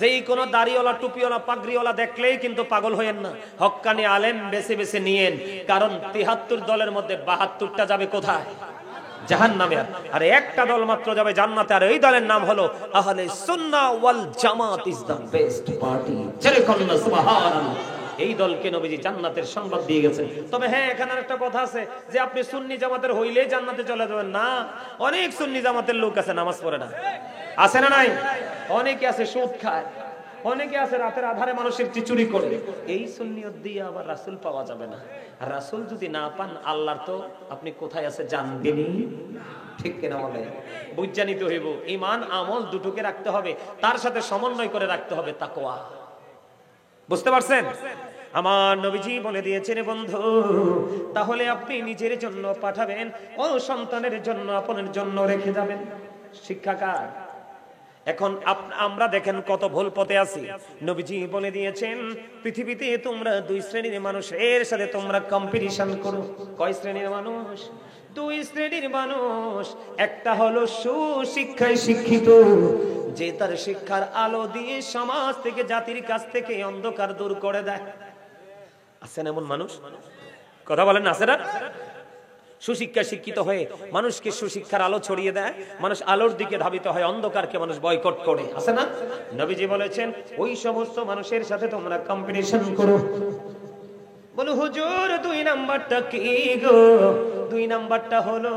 যেই কোনো দাড়িওয়ালা টুপিওয়ালা পাগড়িওয়ালা দেখলেই কিন্তু পাগল হইয়েন না, হক্কানি আলেম বেছে বেছে নিয়েন, কারণ ৭৩ দলের মধ্যে ৭২টা যাবে কোথায়? জাহান্নামে। আর একটা দল মাত্র যাবে জান্নাতে, আর এই দলের নাম হলো আহলে সুন্নাহ ওয়াল জামাত ইজ দ্য বেস্ট পার্টি। জোরে কর না সুবহানাল্লাহ। এই দলকে নবীজি জান্নাতের সংবাদ দিয়ে গেছেন। তবে হ্যাঁ, এখানে একটা কথা আছে যে আপনি সুন্নি জামাতের হইলেই জান্নাতে চলে যাবেন না। অনেক সুন্নি জামাতের লোক আছে নামাজ পড়ে না, আছে না নাই? অনেকে আছে সুদ খায়, অনেকে আছে রাতের আধারে মানুষের চুরি করে। এই সুন্নিয়ত দিয়ে আবার রাসূল পাওয়া যাবে না। আর রাসূল যদি না পান, আল্লাহর তো আপনি কোথায় আছে জানবেনই। ঠিক কিনা বলে? বুঝা নিতে হইব। ঈমান আমল দুটোকে রাখতে হবে, তার সাথে সমন্বয় করে রাখতে হবে তাকওয়া। বুঝতে পারছেন? আমার নবীজি বলে দিয়েছেন বন্ধু, তাহলে আপনি নিজের জন্য পাঠাবেন, ও সন্তানের জন্য, আপনার জন্য রেখে যাবেন। শিক্ষাকার এখন আমরা দেখেন কত ভুল পথে আছি। নবীজি বলে দিয়েছেন পৃথিবীতে তোমরা দুই শ্রেণীর মানুষের সাথে তোমরা কম্পিটিশন করো। কয় শ্রেণীর মানুষ? দুই শ্রেণীর মানুষ। একটা হলো সুশিক্ষায় শিক্ষিত, যে তার শিক্ষার আলো দিয়ে সমাজ থেকে, জাতির কাছ থেকে অন্ধকার দূর করে দেয়। আছেন এমন মানুষ? কথা বলেন না, আছে না? সুশিক্ষা শিক্ষিত হয়ে মানুষকে সুশিক্ষার আলো ছড়িয়ে দেয়, মানুষ আলোর দিকে ধাবিত হয়, অন্ধকারকে মানুষ বয়কট করে, আছে না? নবীজি বলেছেন ওই সমস্ত মানুষের সাথে তোমরা কম্পিটিশন করো। বলো হুজুর, ২ নাম্বারটা কি গো? ২ নাম্বারটা হলো,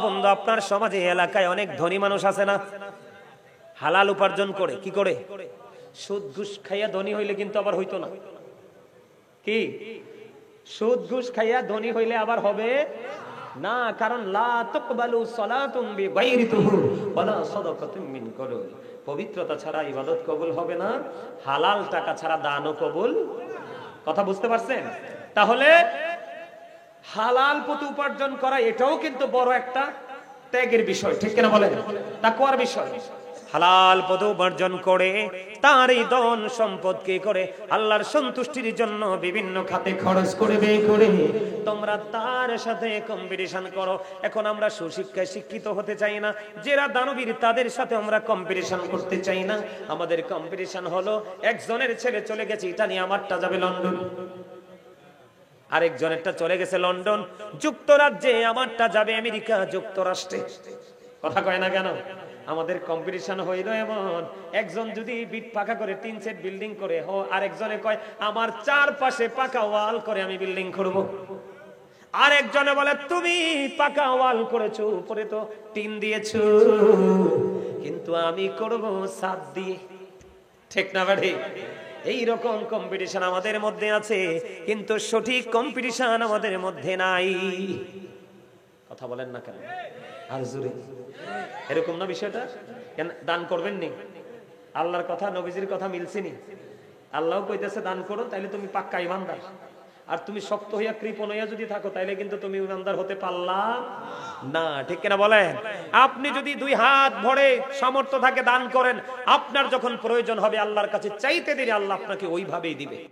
বন্ধু, আপনার সমাজে এলাকায় অনেক ধনী মানুষ আছে না, হালাল উপার্জন করে। কি করে? সুদ ঘুষ খাইয়া ধনী হইলে কিন্তু আবার হইতো না। কি? সুদ ঘুষ খাইয়া ধনী হইলে আবার হবে না, কারণ লা তাকবালু সালাতুম বিগাইরি তুহুর ওয়ালা সাদাকাতুম মিন কবুল। পবিত্রতা ছাড়া ইবাদত কবুল হবে না, হালাল টাকা ছাড়া দানও কবুল। কথা বুঝতে পারছেন? তাহলে হালাল পথে উপার্জন করা এটাও কিন্তু বড় একটা ত্যাগের বিষয়, ঠিক কিনা বলেন? তাকওয়ার বিষয়। হালাল পথে উপার্জন করে তার এই ধন সম্পদ কি করে আল্লাহর সন্তুষ্টির জন্য বিভিন্ন খাতে খরচ করে ব্যয় করে তোমরা তার সাথে কম্পিটিশন করো। এখন আমরা সুশিক্ষায় শিক্ষিত হতে চাই না, যারা দানবীর তাদের সাথে আমরা কম্পিটিশন করতে চাই না। আমাদের কম্পিটিশন হলো একজনের ছেলে চলে গেছে ইটালি, আমারটা যাবে লন্ডন, আরেকজনেরটা চলে গেছে লন্ডন যুক্তরাজ্যে, আমারটা যাবে আমেরিকা যুক্তরাষ্ট্রে। কথা কয় না কেন? আমাদের কম্পিটিশন হইল এমন, একজন যদি বিট পাকা করে 3 সেট বিল্ডিং করে, আরেকজনে কয় আমার 4 পাশে পাকা ওয়াল করে আমি বিল্ডিং করব। আরেকজনে বলে তুমি পাকা ওয়াল করেছো, উপরে তো টিন দিয়েছো, কিন্তু আমি করব ছাদ দিয়ে। ঠিক না ভাই? এই রকম কম্পিটিশন আমাদের মধ্যে আছে, কিন্তু সঠিক কম্পিটিশন আমাদের মধ্যে নাই। কথা বলেন না কেন? আর জোরে এরকম না বিষয়টা? কেন দান করবেন নি? আল্লাহর কথা নবীজির কথা মিলছিনি? আল্লাহ কইতেছে দান করো, তাইলে তুমি পাক্কা ইমানদার। আর তুমি শক্ত হইয়া কৃপণ হইয়া যদি থাকো, তাইলে কিন্তু তুমি ইমানদার হতে পারলা না। ঠিক কিনা বলেন? আপনি যদি 2 হাত ভরে সামর্থ্য থাকে দান করেন, আপনার যখন প্রয়োজন হবে আল্লাহর কাছে চাইতে দিলে আল্লাহ আপনাকে ওইভাবেই দিবে।